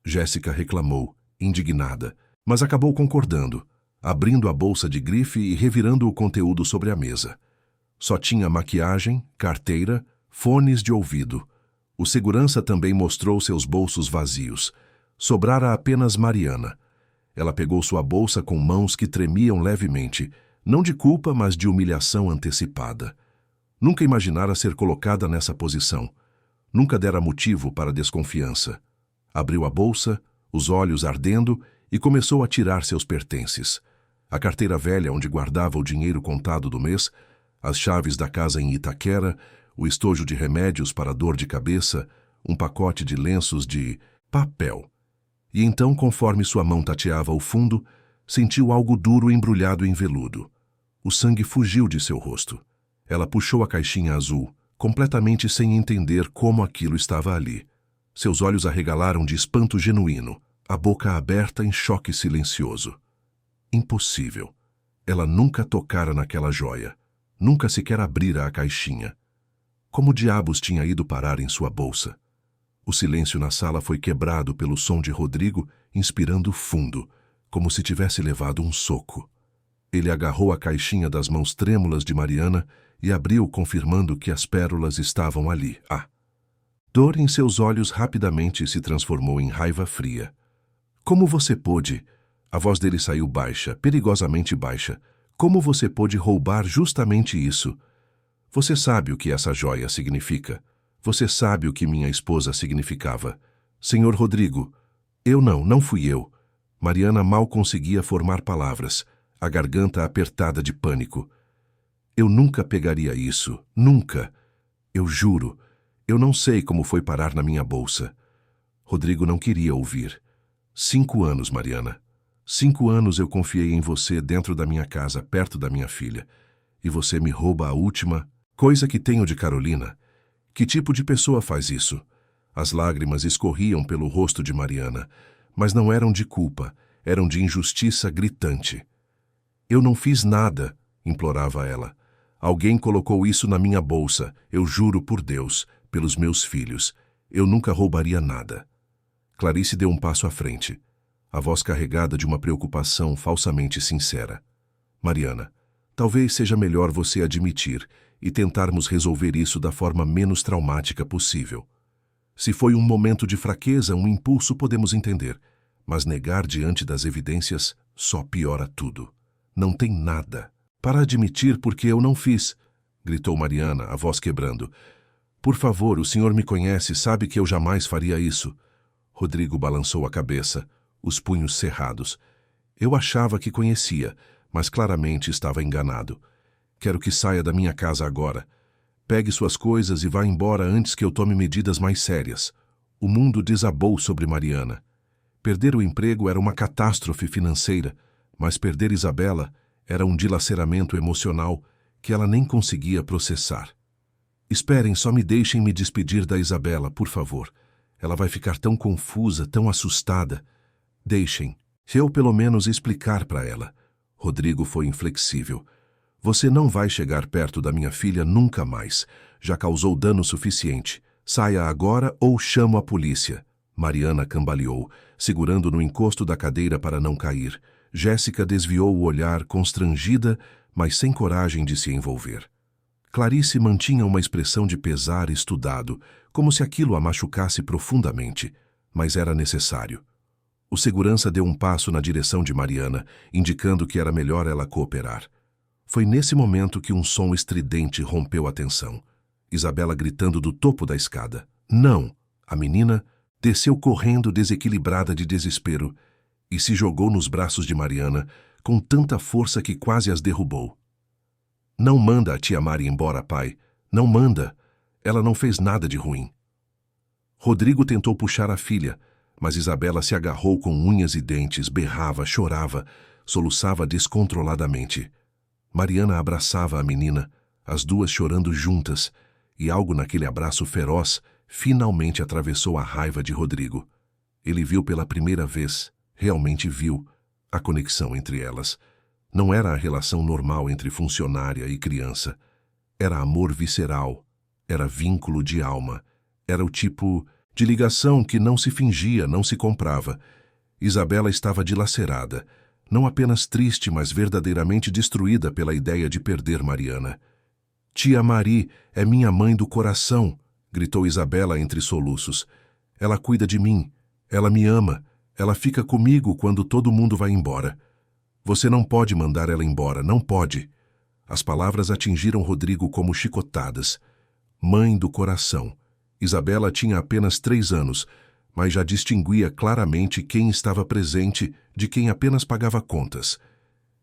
Jéssica reclamou, indignada, mas acabou concordando, abrindo a bolsa de grife e revirando o conteúdo sobre a mesa. Só tinha maquiagem, carteira, fones de ouvido. O segurança também mostrou seus bolsos vazios. Sobrara apenas Mariana. Ela pegou sua bolsa com mãos que tremiam levemente, não de culpa, mas de humilhação antecipada. Nunca imaginara ser colocada nessa posição. Nunca dera motivo para desconfiança. Abriu a bolsa, os olhos ardendo, e começou a tirar seus pertences. A carteira velha onde guardava o dinheiro contado do mês, as chaves da casa em Itaquera, o estojo de remédios para dor de cabeça, um pacote de lenços de papel. E então, conforme sua mão tateava o fundo, sentiu algo duro embrulhado em veludo. O sangue fugiu de seu rosto. Ela puxou a caixinha azul, completamente sem entender como aquilo estava ali. Seus olhos arregalaram de espanto genuíno, a boca aberta em choque silencioso. Impossível. Ela nunca tocara naquela joia. Nunca sequer abrira a caixinha. Como diabos tinha ido parar em sua bolsa? O silêncio na sala foi quebrado pelo som de Rodrigo, inspirando fundo, como se tivesse levado um soco. Ele agarrou a caixinha das mãos trêmulas de Mariana e abriu, confirmando que as pérolas estavam ali. Dor em seus olhos rapidamente se transformou em raiva fria. Como você pôde? A voz dele saiu baixa, perigosamente baixa. Como você pôde roubar justamente isso? Você sabe o que essa joia significa. Você sabe o que minha esposa significava. Senhor Rodrigo, não fui eu. Mariana mal conseguia formar palavras, a garganta apertada de pânico. Eu nunca pegaria isso, nunca. Eu juro, eu não sei como foi parar na minha bolsa. Rodrigo não queria ouvir. 5 anos, Mariana. 5 anos eu confiei em você dentro da minha casa, perto da minha filha. E você me rouba a última coisa que tenho de Carolina. Que tipo de pessoa faz isso? As lágrimas escorriam pelo rosto de Mariana, mas não eram de culpa, eram de injustiça gritante. Eu não fiz nada, implorava ela. Alguém colocou isso na minha bolsa, eu juro por Deus, pelos meus filhos. Eu nunca roubaria nada. Clarice deu um passo à frente, a voz carregada de uma preocupação falsamente sincera. Mariana, talvez seja melhor você admitir e tentarmos resolver isso da forma menos traumática possível. Se foi um momento de fraqueza, um impulso, podemos entender, mas negar diante das evidências só piora tudo. Não tem nada. Para admitir porque eu não fiz, gritou Mariana, a voz quebrando. Por favor, o senhor me conhece, sabe que eu jamais faria isso. Rodrigo balançou a cabeça, os punhos cerrados. Eu achava que conhecia, mas claramente estava enganado. Quero que saia da minha casa agora. Pegue suas coisas e vá embora antes que eu tome medidas mais sérias. O mundo desabou sobre Mariana. Perder o emprego era uma catástrofe financeira, mas perder Isabela era um dilaceramento emocional que ela nem conseguia processar. Esperem, só me deixem me despedir da Isabela, por favor. Ela vai ficar tão confusa, tão assustada. Deixem, eu pelo menos explicar para ela. Rodrigo foi inflexível. Você não vai chegar perto da minha filha nunca mais. Já causou dano suficiente. Saia agora ou chamo a polícia. Mariana cambaleou, segurando no encosto da cadeira para não cair. Jéssica desviou o olhar, constrangida, mas sem coragem de se envolver. Clarice mantinha uma expressão de pesar estudado, como se aquilo a machucasse profundamente, mas era necessário. O segurança deu um passo na direção de Mariana, indicando que era melhor ela cooperar. Foi nesse momento que um som estridente rompeu a tensão. Isabela gritando do topo da escada. Não! A menina desceu correndo, desequilibrada de desespero, e se jogou nos braços de Mariana com tanta força que quase as derrubou. Não manda a tia Mari embora, pai. Não manda. Ela não fez nada de ruim. Rodrigo tentou puxar a filha, mas Isabela se agarrou com unhas e dentes, berrava, chorava, soluçava descontroladamente. Mariana abraçava a menina, as duas chorando juntas, e algo naquele abraço feroz finalmente atravessou a raiva de Rodrigo. Ele viu pela primeira vez, realmente viu, a conexão entre elas. Não era a relação normal entre funcionária e criança. Era amor visceral, era vínculo de alma, era o tipo de ligação que não se fingia, não se comprava. Isabela estava dilacerada, não apenas triste, mas verdadeiramente destruída pela ideia de perder Mariana. Tia Mari é minha mãe do coração, gritou Isabela entre soluços. Ela cuida de mim, ela me ama, ela fica comigo quando todo mundo vai embora. Você não pode mandar ela embora, não pode. As palavras atingiram Rodrigo como chicotadas. Mãe do coração. Isabela tinha apenas 3 anos, mas já distinguia claramente quem estava presente de quem apenas pagava contas.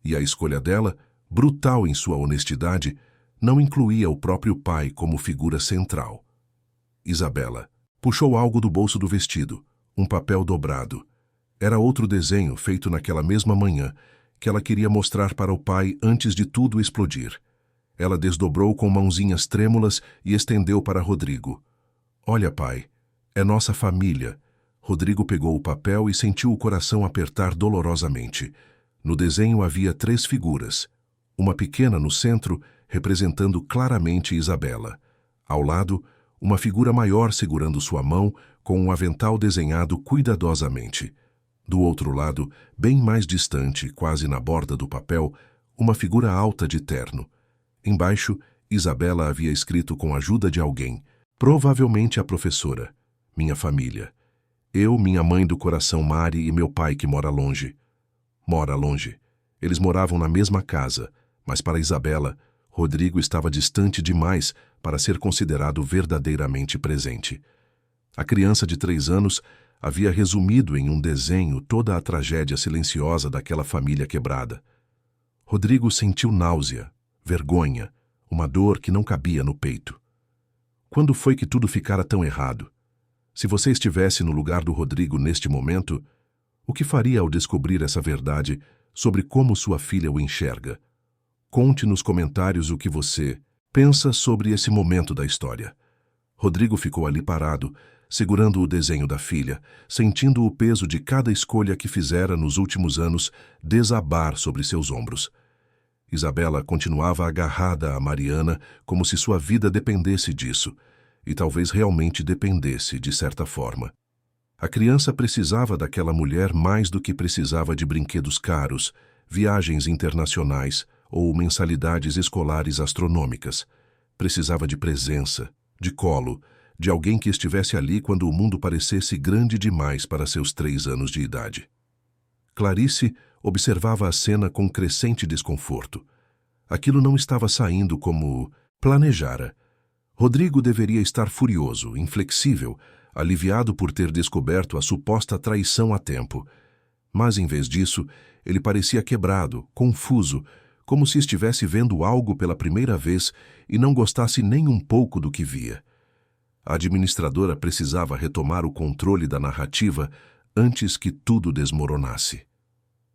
E a escolha dela, brutal em sua honestidade, não incluía o próprio pai como figura central. Isabela puxou algo do bolso do vestido, um papel dobrado. Era outro desenho feito naquela mesma manhã, que ela queria mostrar para o pai antes de tudo explodir. Ela desdobrou com mãozinhas trêmulas e estendeu para Rodrigo. Olha, pai, é nossa família. Rodrigo pegou o papel e sentiu o coração apertar dolorosamente. No desenho havia 3 figuras. Uma pequena no centro, representando claramente Isabela. Ao lado, uma figura maior segurando sua mão, com um avental desenhado cuidadosamente. Do outro lado, bem mais distante, quase na borda do papel, uma figura alta de terno. Embaixo, Isabela havia escrito com a ajuda de alguém, provavelmente a professora. Minha família. Eu, minha mãe do coração Mari e meu pai que mora longe. Mora longe. Eles moravam na mesma casa, mas para Isabela, Rodrigo estava distante demais para ser considerado verdadeiramente presente. A criança de 3 anos havia resumido em um desenho toda a tragédia silenciosa daquela família quebrada. Rodrigo sentiu náusea, vergonha, uma dor que não cabia no peito. Quando foi que tudo ficara tão errado? Se você estivesse no lugar do Rodrigo neste momento, o que faria ao descobrir essa verdade sobre como sua filha o enxerga? Conte nos comentários o que você pensa sobre esse momento da história. Rodrigo ficou ali parado, segurando o desenho da filha, sentindo o peso de cada escolha que fizera nos últimos anos desabar sobre seus ombros. Isabela continuava agarrada a Mariana como se sua vida dependesse disso, e talvez realmente dependesse, de certa forma. A criança precisava daquela mulher mais do que precisava de brinquedos caros, viagens internacionais ou mensalidades escolares astronômicas. Precisava de presença, de colo, de alguém que estivesse ali quando o mundo parecesse grande demais para seus 3 anos de idade. Clarice observava a cena com crescente desconforto. Aquilo não estava saindo como planejara. Rodrigo deveria estar furioso, inflexível, aliviado por ter descoberto a suposta traição a tempo. Mas, em vez disso, ele parecia quebrado, confuso, como se estivesse vendo algo pela primeira vez e não gostasse nem um pouco do que via. A administradora precisava retomar o controle da narrativa antes que tudo desmoronasse.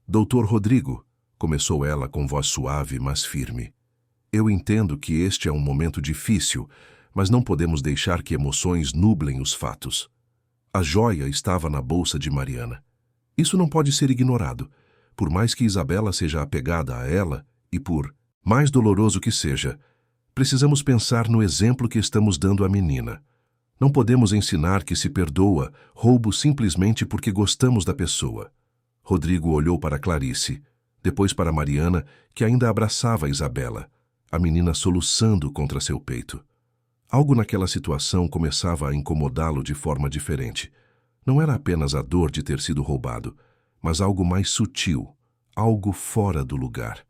Doutor Rodrigo, começou ela com voz suave, mas firme. Eu entendo que este é um momento difícil, mas não podemos deixar que emoções nublem os fatos. A joia estava na bolsa de Mariana. Isso não pode ser ignorado, por mais que Isabela seja apegada a ela e por mais doloroso que seja, Precisamos pensar no exemplo que estamos dando à menina. Não podemos ensinar que se perdoa roubo simplesmente porque gostamos da pessoa. Rodrigo olhou para Clarice, depois para Mariana, que ainda abraçava Isabela, a menina soluçando contra seu peito. Algo naquela situação começava a incomodá-lo de forma diferente. Não era apenas a dor de ter sido roubado, mas algo mais sutil, algo fora do lugar.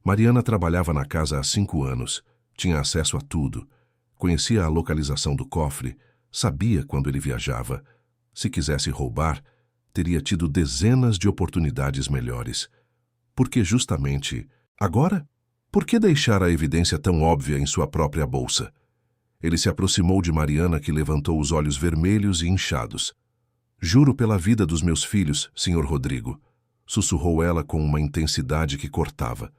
Mariana trabalhava na casa há 5 anos, tinha acesso a tudo, conhecia a localização do cofre, sabia quando ele viajava. Se quisesse roubar, teria tido dezenas de oportunidades melhores. Por que justamente agora? Por que deixar a evidência tão óbvia em sua própria bolsa? Ele se aproximou de Mariana, que levantou os olhos vermelhos e inchados. Juro pela vida dos meus filhos, Sr. Rodrigo, sussurrou ela com uma intensidade que cortava.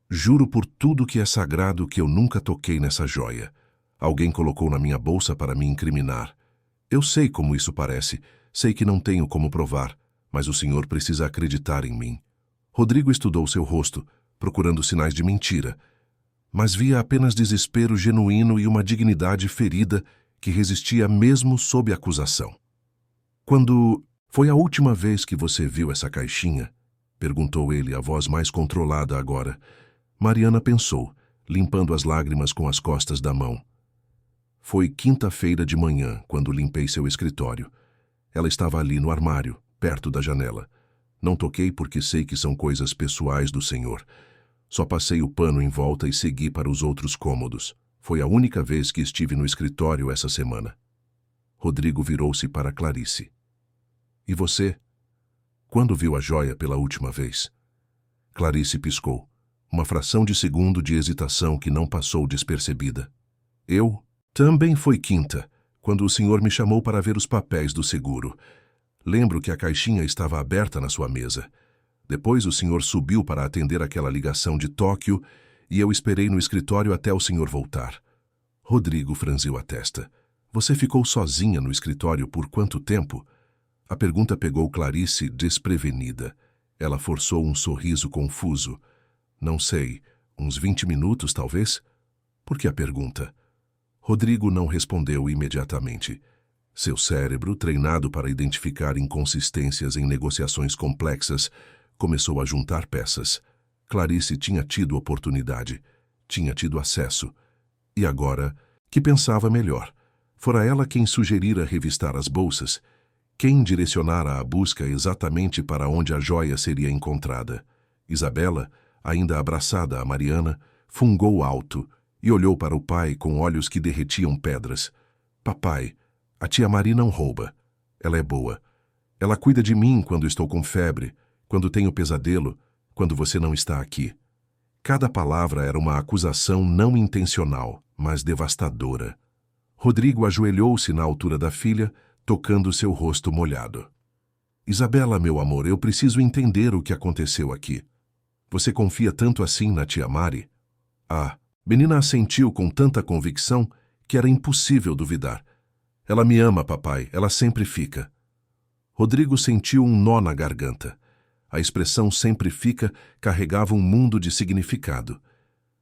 Juro por tudo que é sagrado que eu nunca toquei nessa joia. Alguém colocou na minha bolsa para me incriminar. Eu sei como isso parece, sei que não tenho como provar, mas o senhor precisa acreditar em mim. Rodrigo estudou seu rosto, procurando sinais de mentira, mas via apenas desespero genuíno e uma dignidade ferida que resistia mesmo sob acusação. Quando foi a última vez que você viu essa caixinha? Perguntou ele, a voz mais controlada agora. Mariana pensou, limpando as lágrimas com as costas da mão. Foi quinta-feira de manhã, quando limpei seu escritório. Ela estava ali no armário, perto da janela. Não toquei porque sei que são coisas pessoais do senhor. Só passei o pano em volta e segui para os outros cômodos. Foi a única vez que estive no escritório essa semana. Rodrigo virou-se para Clarice. E você? Quando viu a joia pela última vez? Clarice piscou. Uma fração de segundo de hesitação que não passou despercebida. Eu? Também foi quinta, quando o senhor me chamou para ver os papéis do seguro. Lembro que a caixinha estava aberta na sua mesa. Depois o senhor subiu para atender aquela ligação de Tóquio e eu esperei no escritório até o senhor voltar. Rodrigo franziu a testa. Você ficou sozinha no escritório por quanto tempo? A pergunta pegou Clarice desprevenida. Ela forçou um sorriso confuso. Não sei, uns 20 minutos talvez? Por que a pergunta? Rodrigo não respondeu imediatamente. Seu cérebro, treinado para identificar inconsistências em negociações complexas, começou a juntar peças. Clarice tinha tido oportunidade, tinha tido acesso. E agora, que pensava melhor? Fora ela quem sugerira revistar as bolsas, quem direcionara a busca exatamente para onde a joia seria encontrada. Isabela, ainda abraçada a Mariana, fungou alto e olhou para o pai com olhos que derretiam pedras. Papai, a tia Mari não rouba. Ela é boa. Ela cuida de mim quando estou com febre, quando tenho pesadelo, quando você não está aqui. Cada palavra era uma acusação não intencional, mas devastadora. Rodrigo ajoelhou-se na altura da filha, tocando seu rosto molhado. Isabela, meu amor, eu preciso entender o que aconteceu aqui. Você confia tanto assim na tia Mari? Ah, menina assentiu com tanta convicção que era impossível duvidar. Ela me ama, papai, ela sempre fica. Rodrigo sentiu um nó na garganta. A expressão sempre fica carregava um mundo de significado.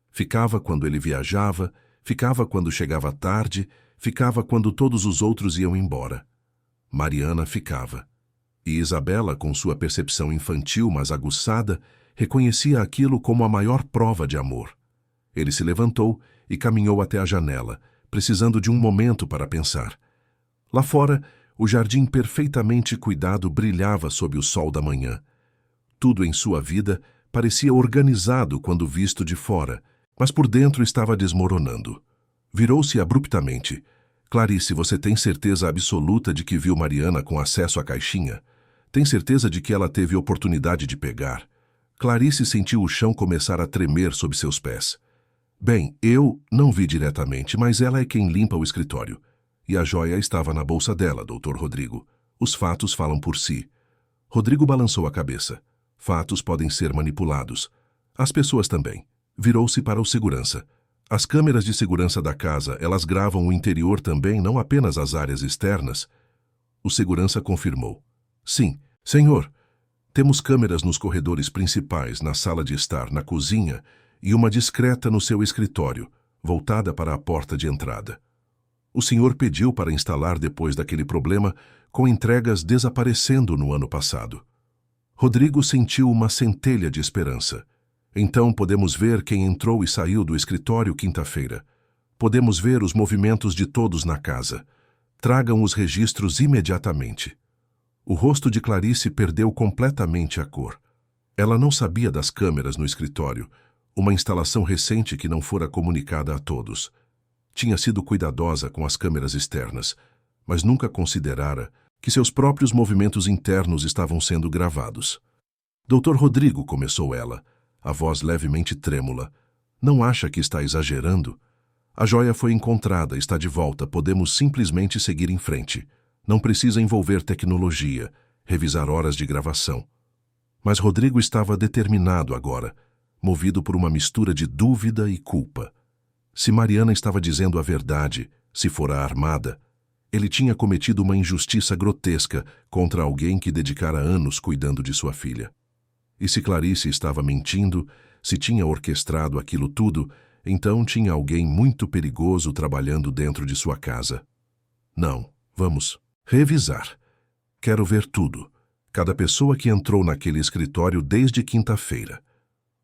Ficava quando ele viajava, ficava quando chegava tarde, ficava quando todos os outros iam embora. Mariana ficava. E Isabela, com sua percepção infantil, mas aguçada, reconhecia aquilo como a maior prova de amor. Ele se levantou e caminhou até a janela, precisando de um momento para pensar. Lá fora, o jardim perfeitamente cuidado brilhava sob o sol da manhã. Tudo em sua vida parecia organizado quando visto de fora, mas por dentro estava desmoronando. Virou-se abruptamente. Clarice, você tem certeza absoluta de que viu Mariana com acesso à caixinha? Tem certeza de que ela teve oportunidade de pegar? Clarice sentiu o chão começar a tremer sob seus pés. Bem, eu não vi diretamente, mas ela é quem limpa o escritório. E a joia estava na bolsa dela, Dr. Rodrigo. Os fatos falam por si. Rodrigo balançou a cabeça. Fatos podem ser manipulados. As pessoas também. Virou-se para o segurança. As câmeras de segurança da casa, elas gravam o interior também, não apenas as áreas externas? O segurança confirmou. Sim, senhor. Temos câmeras nos corredores principais, na sala de estar, na cozinha e uma discreta no seu escritório. voltada para a porta de entrada. O senhor pediu para instalar depois daquele problema, com entregas desaparecendo no ano passado. Rodrigo sentiu uma centelha de esperança. Então podemos ver quem entrou e saiu do escritório quinta-feira. Podemos ver os movimentos de todos na casa. Tragam os registros imediatamente. O rosto de Clarice perdeu completamente a cor. Ela não sabia das câmeras no escritório, uma instalação recente que não fora comunicada a todos. Tinha sido cuidadosa com as câmeras externas, mas nunca considerara que seus próprios movimentos internos estavam sendo gravados. Doutor Rodrigo, começou ela, a voz levemente trêmula. Não acha que está exagerando? A joia foi encontrada, está de volta, podemos simplesmente seguir em frente. Não precisa envolver tecnologia, revisar horas de gravação. Mas Rodrigo estava determinado agora, movido por uma mistura de dúvida e culpa. Se Mariana estava dizendo a verdade, se fora armada, ele tinha cometido uma injustiça grotesca contra alguém que dedicara anos cuidando de sua filha. E se Clarice estava mentindo, se tinha orquestrado aquilo tudo, então tinha alguém muito perigoso trabalhando dentro de sua casa. Não, vamos revisar. Quero ver tudo. Cada pessoa que entrou naquele escritório desde quinta-feira.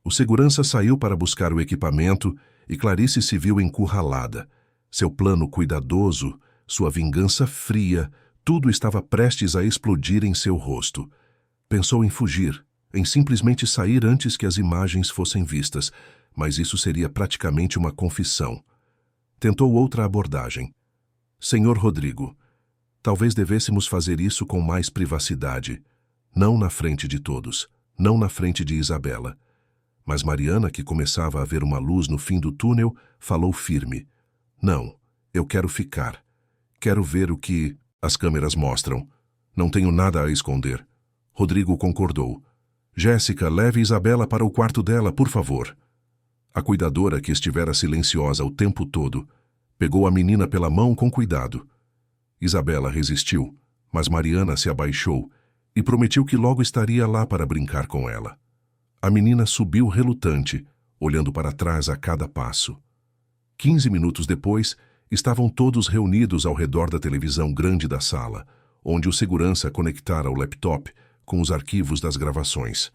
O segurança saiu para buscar o equipamento e Clarice se viu encurralada. Seu plano cuidadoso, sua vingança fria, tudo estava prestes a explodir em seu rosto. Pensou em fugir, em simplesmente sair antes que as imagens fossem vistas, mas isso seria praticamente uma confissão. Tentou outra abordagem. Senhor Rodrigo, talvez devêssemos fazer isso com mais privacidade. Não na frente de todos, não na frente de Isabela. Mas Mariana, que começava a ver uma luz no fim do túnel, falou firme. Não, eu quero ficar. Quero ver o que as câmeras mostram. Não tenho nada a esconder. Rodrigo concordou. Jéssica, leve Isabela para o quarto dela, por favor. A cuidadora, que estivera silenciosa o tempo todo, pegou a menina pela mão com cuidado. Isabela resistiu, mas Mariana se abaixou e prometeu que logo estaria lá para brincar com ela. A menina subiu relutante, olhando para trás a cada passo. 15 minutos depois, estavam todos reunidos ao redor da televisão grande da sala, onde o segurança conectara o laptop com os arquivos das gravações.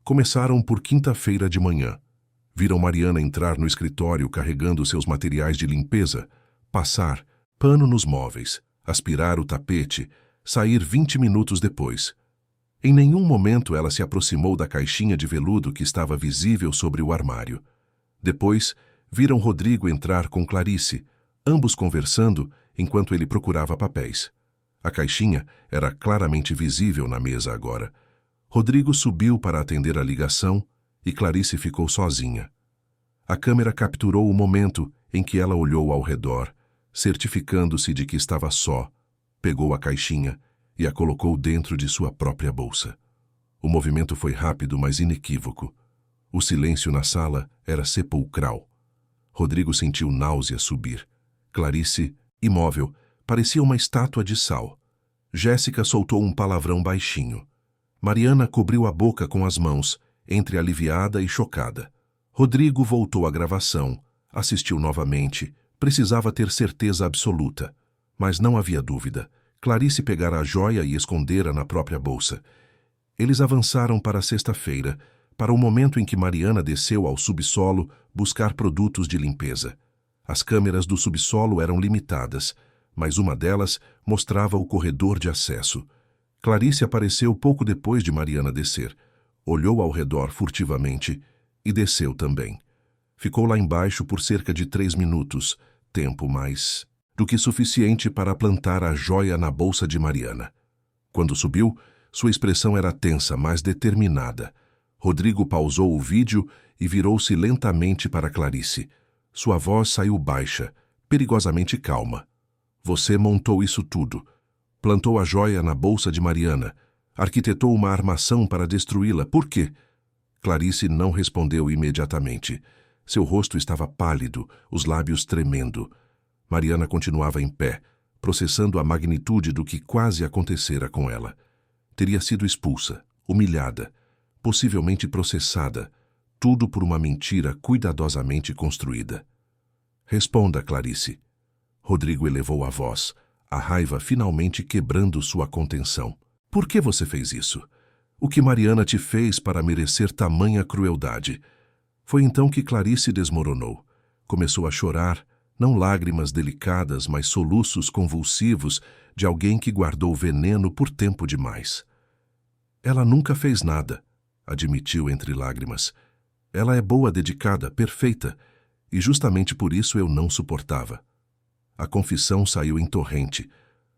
Começaram por quinta-feira de manhã. Viram Mariana entrar no escritório carregando seus materiais de limpeza, passar pano nos móveis, aspirar o tapete, sair 20 minutos depois. Em nenhum momento ela se aproximou da caixinha de veludo que estava visível sobre o armário. Depois, viram Rodrigo entrar com Clarice, ambos conversando enquanto ele procurava papéis. A caixinha era claramente visível na mesa agora. Rodrigo subiu para atender a ligação e Clarice ficou sozinha. A câmera capturou o momento em que ela olhou ao redor, certificando-se de que estava só, pegou a caixinha e a colocou dentro de sua própria bolsa. O movimento foi rápido, mas inequívoco. O silêncio na sala era sepulcral. Rodrigo sentiu náusea subir. Clarice, imóvel, parecia uma estátua de sal. Jéssica soltou um palavrão baixinho. Mariana cobriu a boca com as mãos, entre aliviada e chocada. Rodrigo voltou à gravação, assistiu novamente, precisava ter certeza absoluta. Mas não havia dúvida. Clarice pegara a joia e escondera na própria bolsa. Eles avançaram para a sexta-feira, para o momento em que Mariana desceu ao subsolo buscar produtos de limpeza. As câmeras do subsolo eram limitadas, mas uma delas mostrava o corredor de acesso. Clarice apareceu pouco depois de Mariana descer, olhou ao redor furtivamente e desceu também. Ficou lá embaixo por cerca de 3 minutos, tempo mais do que suficiente para plantar a joia na bolsa de Mariana. Quando subiu, sua expressão era tensa, mas determinada. Rodrigo pausou o vídeo e virou-se lentamente para Clarice. Sua voz saiu baixa, perigosamente calma. Você montou isso tudo. Plantou a joia na bolsa de Mariana. Arquitetou uma armação para destruí-la. Por quê? Clarice não respondeu imediatamente. Seu rosto estava pálido, os lábios tremendo. Mariana continuava em pé, processando a magnitude do que quase acontecera com ela. Teria sido expulsa, humilhada, possivelmente processada, tudo por uma mentira cuidadosamente construída. Responda, Clarice. Rodrigo elevou a voz, a raiva finalmente quebrando sua contenção. Por que você fez isso? O que Mariana te fez para merecer tamanha crueldade? Foi então que Clarice desmoronou. Começou a chorar, não lágrimas delicadas, mas soluços convulsivos de alguém que guardou veneno por tempo demais. Ela nunca fez nada, admitiu entre lágrimas. Ela é boa, dedicada, perfeita, e justamente por isso eu não suportava. A confissão saiu em torrente.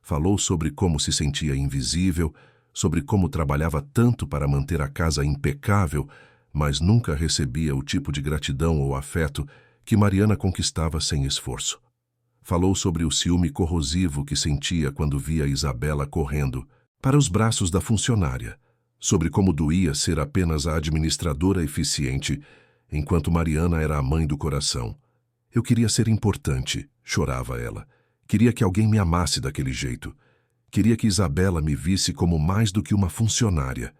Falou sobre como se sentia invisível, sobre como trabalhava tanto para manter a casa impecável, mas nunca recebia o tipo de gratidão ou afeto que Mariana conquistava sem esforço. Falou sobre o ciúme corrosivo que sentia quando via Isabela correndo para os braços da funcionária, sobre como doía ser apenas a administradora eficiente, enquanto Mariana era a mãe do coração. Eu queria ser importante, chorava ela. Queria que alguém me amasse daquele jeito. Queria que Isabela me visse como mais do que uma funcionária.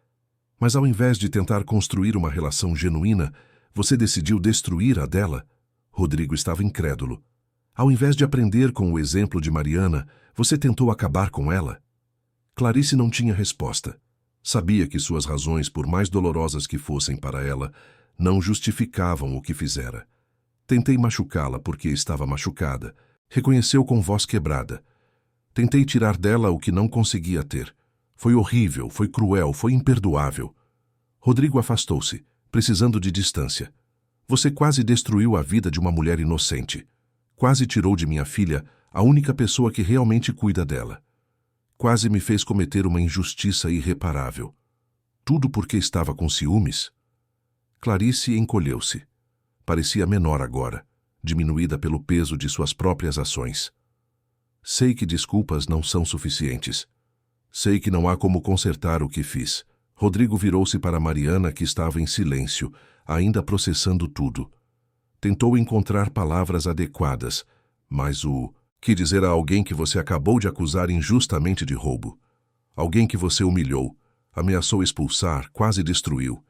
Mas ao invés de tentar construir uma relação genuína, você decidiu destruir a dela? Rodrigo estava incrédulo. Ao invés de aprender com o exemplo de Mariana, você tentou acabar com ela? Clarice não tinha resposta. Sabia que suas razões, por mais dolorosas que fossem para ela, não justificavam o que fizera. Tentei machucá-la porque estava machucada. Reconheceu com voz quebrada. Tentei tirar dela o que não conseguia ter. Foi horrível, foi cruel, foi imperdoável. Rodrigo afastou-se, precisando de distância. Você quase destruiu a vida de uma mulher inocente. Quase tirou de minha filha a única pessoa que realmente cuida dela. Quase me fez cometer uma injustiça irreparável. Tudo porque estava com ciúmes? Clarice encolheu-se. Parecia menor agora, diminuída pelo peso de suas próprias ações. Sei que desculpas não são suficientes. Sei que não há como consertar o que fiz. Rodrigo virou-se para Mariana, que estava em silêncio, ainda processando tudo. Tentou encontrar palavras adequadas, mas que dizer a alguém que você acabou de acusar injustamente de roubo? Alguém que você humilhou, ameaçou expulsar, quase destruiu,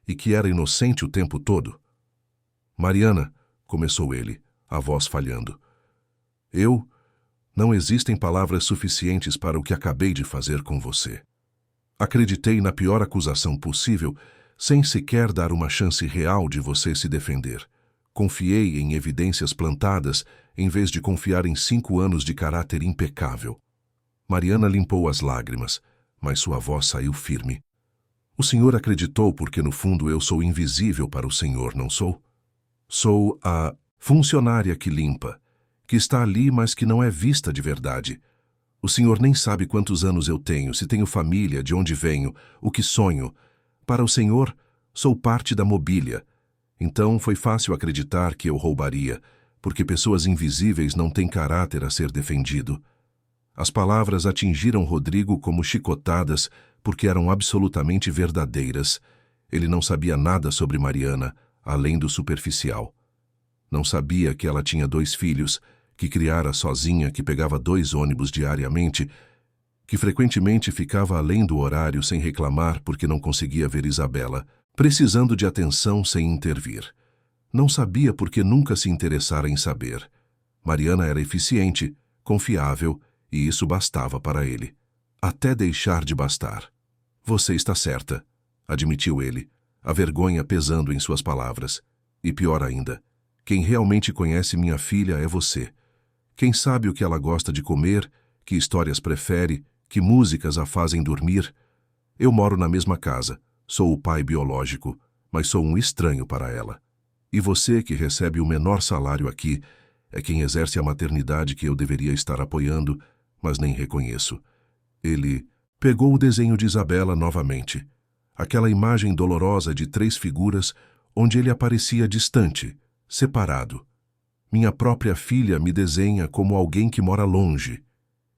e que era inocente o tempo todo? Mariana, começou ele, a voz falhando. Não existem palavras suficientes para o que acabei de fazer com você. Acreditei na pior acusação possível, sem sequer dar uma chance real de você se defender. Confiei em evidências plantadas, em vez de confiar em 5 anos de caráter impecável. Mariana limpou as lágrimas, mas sua voz saiu firme. O senhor acreditou porque, no fundo, eu sou invisível para o senhor, não sou? Sou a funcionária que limpa, que está ali, mas que não é vista de verdade. O senhor nem sabe quantos anos eu tenho, se tenho família, de onde venho, o que sonho. Para o senhor, sou parte da mobília. Então foi fácil acreditar que eu roubaria, porque pessoas invisíveis não têm caráter a ser defendido. As palavras atingiram Rodrigo como chicotadas, porque eram absolutamente verdadeiras. Ele não sabia nada sobre Mariana, além do superficial. Não sabia que ela tinha 2 filhos, que criara sozinha, que pegava 2 ônibus diariamente, que frequentemente ficava além do horário sem reclamar porque não conseguia ver Isabela, precisando de atenção sem intervir. Não sabia porque nunca se interessara em saber. Mariana era eficiente, confiável, e isso bastava para ele. Até deixar de bastar. Você está certa, admitiu ele, a vergonha pesando em suas palavras. E pior ainda, quem realmente conhece minha filha é você. Quem sabe o que ela gosta de comer, que histórias prefere, que músicas a fazem dormir. Eu moro na mesma casa, sou o pai biológico, mas sou um estranho para ela. E você, que recebe o menor salário aqui, é quem exerce a maternidade que eu deveria estar apoiando, mas nem reconheço. Ele pegou o desenho de Isabela novamente. Aquela imagem dolorosa de 3 figuras onde ele aparecia distante, separado. Minha própria filha me desenha como alguém que mora longe.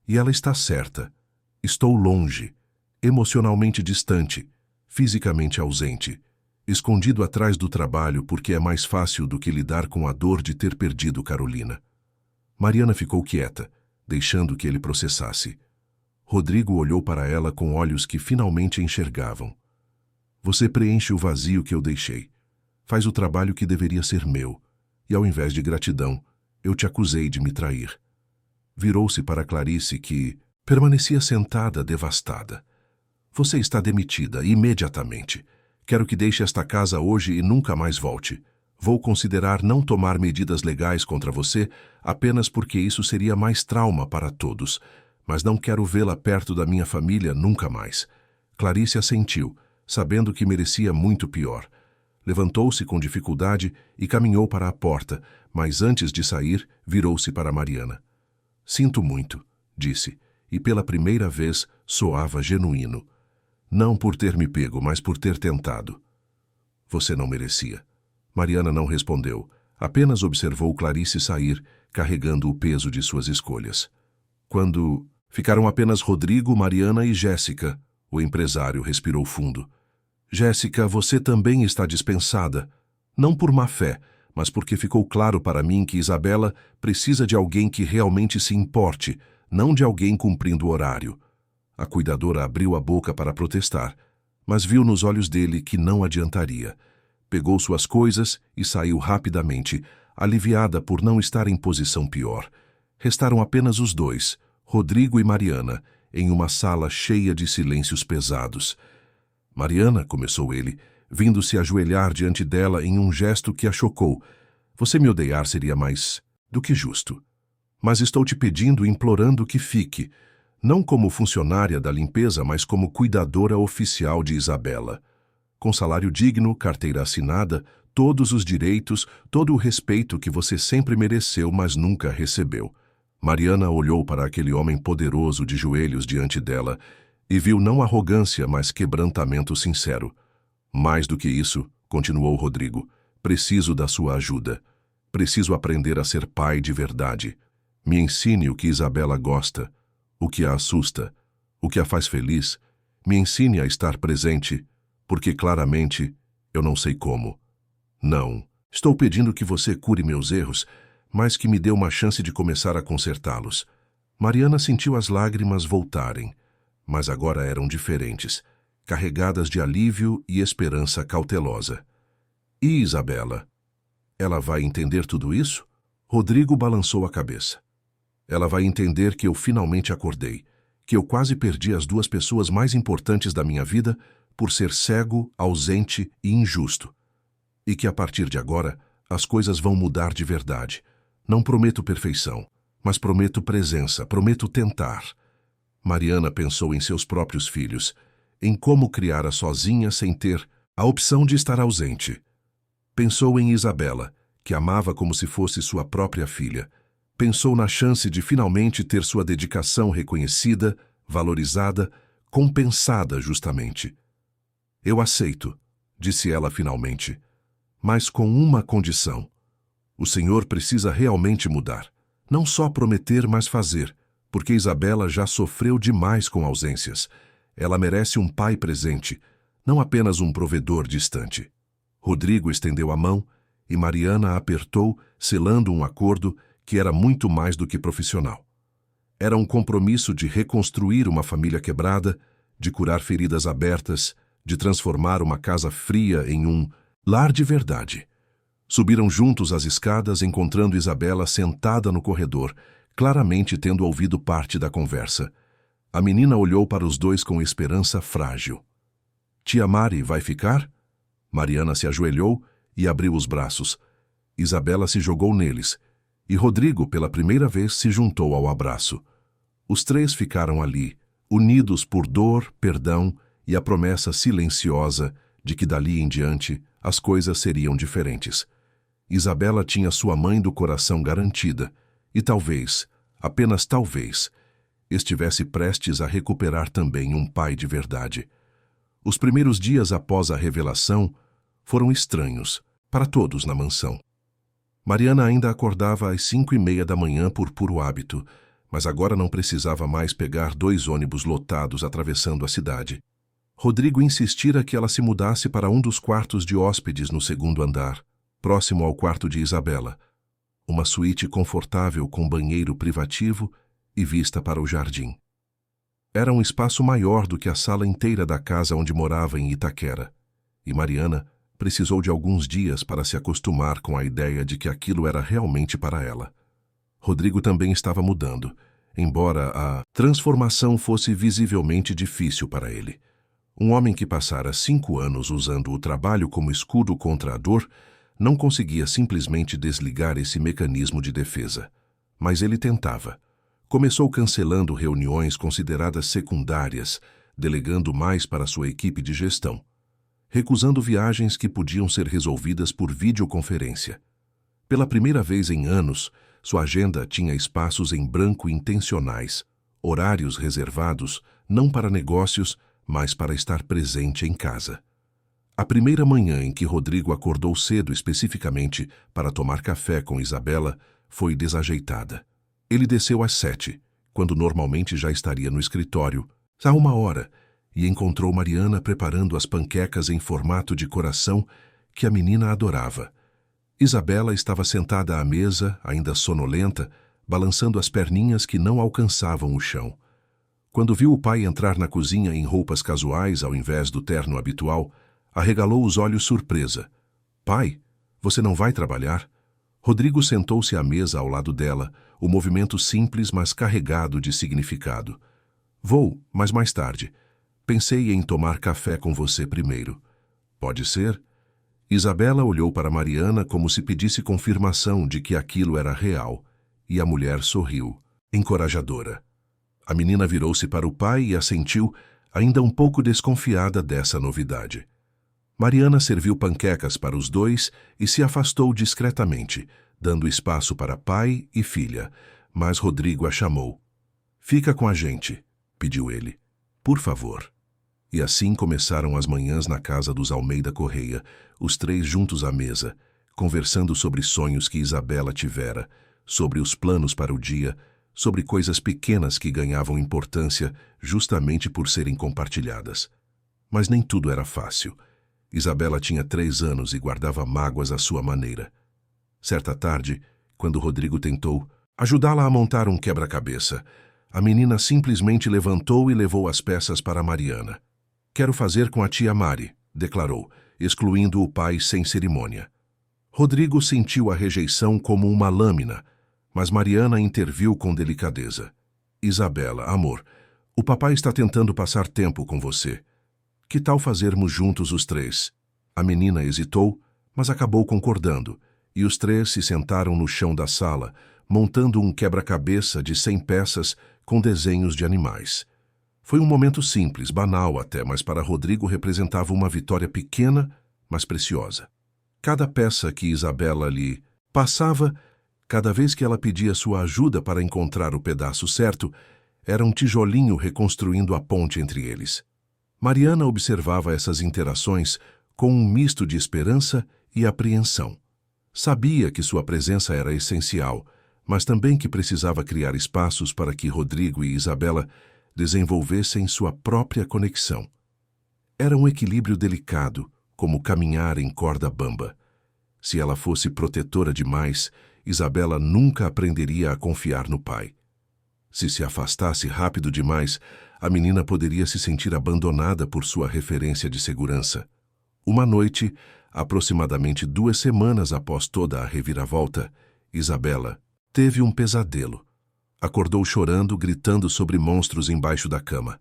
E ela está certa. Estou longe, emocionalmente distante, fisicamente ausente, escondido atrás do trabalho porque é mais fácil do que lidar com a dor de ter perdido Carolina. Mariana ficou quieta, deixando que ele processasse. Rodrigo olhou para ela com olhos que finalmente enxergavam. Você preenche o vazio que eu deixei. Faz o trabalho que deveria ser meu. E ao invés de gratidão, Eu te acusei de me trair. Virou-se para Clarice, que permanecia sentada, devastada. Você está demitida imediatamente. Quero que deixe esta casa hoje e nunca mais volte. Vou considerar não tomar medidas legais contra você apenas porque isso seria mais trauma para todos, mas não quero vê-la perto da minha família nunca mais. Clarice assentiu, sabendo que merecia muito pior. Levantou-se com dificuldade e caminhou para a porta, mas antes de sair, virou-se para Mariana. Sinto muito, disse, e pela primeira vez soava genuíno. Não por ter me pego, mas por ter tentado. Você não merecia. Mariana não respondeu, apenas observou Clarice sair, carregando o peso de suas escolhas. Quando ficaram apenas Rodrigo, Mariana e Jéssica, o empresário respirou fundo. Jéssica, você também está dispensada. Não por má fé, mas porque ficou claro para mim que Isabela precisa de alguém que realmente se importe, não de alguém cumprindo o horário. A cuidadora abriu a boca para protestar, mas viu nos olhos dele que não adiantaria. Pegou suas coisas e saiu rapidamente, aliviada por não estar em posição pior. Restaram apenas os dois, Rodrigo e Mariana, em uma sala cheia de silêncios pesados. Mariana, começou ele, vindo se ajoelhar diante dela em um gesto que a chocou. Você me odiar seria mais do que justo. Mas estou te pedindo, implorando que fique, não como funcionária da limpeza, mas como cuidadora oficial de Isabela. Com salário digno, carteira assinada, todos os direitos, todo o respeito que você sempre mereceu, mas nunca recebeu. Mariana olhou para aquele homem poderoso de joelhos diante dela e viu não arrogância, mas quebrantamento sincero. Mais do que isso, continuou Rodrigo, preciso da sua ajuda. Preciso aprender a ser pai de verdade. Me ensine o que Isabela gosta, o que a assusta, o que a faz feliz. Me ensine a estar presente, porque claramente eu não sei como. Não, estou pedindo que você cure meus erros, mas que me dê uma chance de começar a consertá-los. Mariana sentiu as lágrimas voltarem, mas agora eram diferentes, carregadas de alívio e esperança cautelosa. E Isabela? Ela vai entender tudo isso? Rodrigo balançou a cabeça. Ela vai entender que eu finalmente acordei, que eu quase perdi as duas pessoas mais importantes da minha vida por ser cego, ausente e injusto. E que a partir de agora, as coisas vão mudar de verdade. Não prometo perfeição, mas prometo presença, prometo tentar. Mariana pensou em seus próprios filhos, em como criá-la sozinha sem ter a opção de estar ausente. Pensou em Isabela, que amava como se fosse sua própria filha. Pensou na chance de finalmente ter sua dedicação reconhecida, valorizada, compensada justamente. Eu aceito, disse ela finalmente, mas com uma condição. O Senhor precisa realmente mudar. Não só prometer, mas fazer, porque Isabela já sofreu demais com ausências. Ela merece um pai presente, não apenas um provedor distante. Rodrigo estendeu a mão e Mariana a apertou, selando um acordo que era muito mais do que profissional. Era um compromisso de reconstruir uma família quebrada, de curar feridas abertas, de transformar uma casa fria em um lar de verdade. Subiram juntos as escadas, encontrando Isabela sentada no corredor, claramente tendo ouvido parte da conversa. A menina olhou para os dois com esperança frágil. Tia Mari vai ficar? Mariana se ajoelhou e abriu os braços. Isabela se jogou neles, e Rodrigo, pela primeira vez, se juntou ao abraço. Os três ficaram ali, unidos por dor, perdão e a promessa silenciosa de que dali em diante as coisas seriam diferentes. Isabela tinha sua mãe do coração garantida e talvez, apenas talvez, estivesse prestes a recuperar também um pai de verdade. Os primeiros dias após a revelação foram estranhos para todos na mansão. Mariana ainda acordava às 5:30 da manhã por puro hábito, mas agora não precisava mais pegar 2 ônibus lotados atravessando a cidade. Rodrigo insistira que ela se mudasse para um dos quartos de hóspedes no 2º andar, próximo ao quarto de Isabela, uma suíte confortável com banheiro privativo e vista para o jardim. Era um espaço maior do que a sala inteira da casa onde morava em Itaquera, e Mariana precisou de alguns dias para se acostumar com a ideia de que aquilo era realmente para ela. Rodrigo também estava mudando, embora a transformação fosse visivelmente difícil para ele. Um homem que passara 5 anos usando o trabalho como escudo contra a dor não conseguia simplesmente desligar esse mecanismo de defesa. Mas ele tentava. Começou cancelando reuniões consideradas secundárias, delegando mais para sua equipe de gestão, recusando viagens que podiam ser resolvidas por videoconferência. Pela primeira vez em anos, sua agenda tinha espaços em branco intencionais, horários reservados não para negócios, mas para estar presente em casa. A primeira manhã em que Rodrigo acordou cedo especificamente para tomar café com Isabela foi desajeitada. Ele desceu às 7, quando normalmente já estaria no escritório, há 1 hora, e encontrou Mariana preparando as panquecas em formato de coração que a menina adorava. Isabela estava sentada à mesa, ainda sonolenta, balançando as perninhas que não alcançavam o chão. Quando viu o pai entrar na cozinha em roupas casuais ao invés do terno habitual, arregalou os olhos surpresa. "Pai, você não vai trabalhar?" Rodrigo sentou-se à mesa ao lado dela, o movimento simples, mas carregado de significado. "Vou, mas mais tarde. Pensei em tomar café com você primeiro." "Pode ser?" Isabela olhou para Mariana como se pedisse confirmação de que aquilo era real, e a mulher sorriu, encorajadora. A menina virou-se para o pai e assentiu, ainda um pouco desconfiada dessa novidade. Mariana serviu panquecas para os dois e se afastou discretamente, dando espaço para pai e filha, mas Rodrigo a chamou. "Fica com a gente", pediu ele. "Por favor." E assim começaram as manhãs na casa dos Almeida Correia, os três juntos à mesa, conversando sobre sonhos que Isabela tivera, sobre os planos para o dia, sobre coisas pequenas que ganhavam importância justamente por serem compartilhadas. Mas nem tudo era fácil. Isabela tinha 3 anos e guardava mágoas à sua maneira. Certa tarde, quando Rodrigo tentou ajudá-la a montar um quebra-cabeça, a menina simplesmente levantou e levou as peças para Mariana. "Quero fazer com a tia Mari", declarou, excluindo o pai sem cerimônia. Rodrigo sentiu a rejeição como uma lâmina, mas Mariana interviu com delicadeza. "Isabela, amor, o papai está tentando passar tempo com você. Que tal fazermos juntos os 3? A menina hesitou, mas acabou concordando, e os 3 se sentaram no chão da sala, montando um quebra-cabeça de 100 peças com desenhos de animais. Foi um momento simples, banal até, mas para Rodrigo representava uma vitória pequena, mas preciosa. Cada peça que Isabela lhe passava, cada vez que ela pedia sua ajuda para encontrar o pedaço certo, era um tijolinho reconstruindo a ponte entre eles. Mariana observava essas interações com um misto de esperança e apreensão. Sabia que sua presença era essencial, mas também que precisava criar espaços para que Rodrigo e Isabela desenvolvessem sua própria conexão. Era um equilíbrio delicado, como caminhar em corda bamba. Se ela fosse protetora demais, Isabela nunca aprenderia a confiar no pai. Se afastasse rápido demais, a menina poderia se sentir abandonada por sua referência de segurança. Uma noite, aproximadamente 2 semanas após toda a reviravolta, Isabela teve um pesadelo. Acordou chorando, gritando sobre monstros embaixo da cama.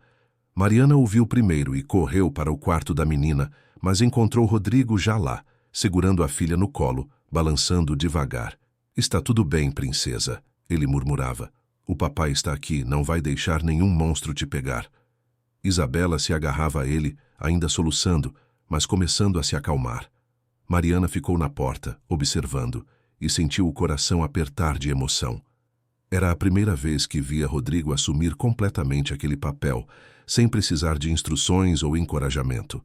Mariana ouviu primeiro e correu para o quarto da menina, mas encontrou Rodrigo já lá, segurando a filha no colo, balançando devagar. "Está tudo bem, princesa", ele murmurava. "O papai está aqui, não vai deixar nenhum monstro te pegar." Isabela se agarrava a ele, ainda soluçando, mas começando a se acalmar. Mariana ficou na porta, observando, e sentiu o coração apertar de emoção. Era a primeira vez que via Rodrigo assumir completamente aquele papel, sem precisar de instruções ou encorajamento.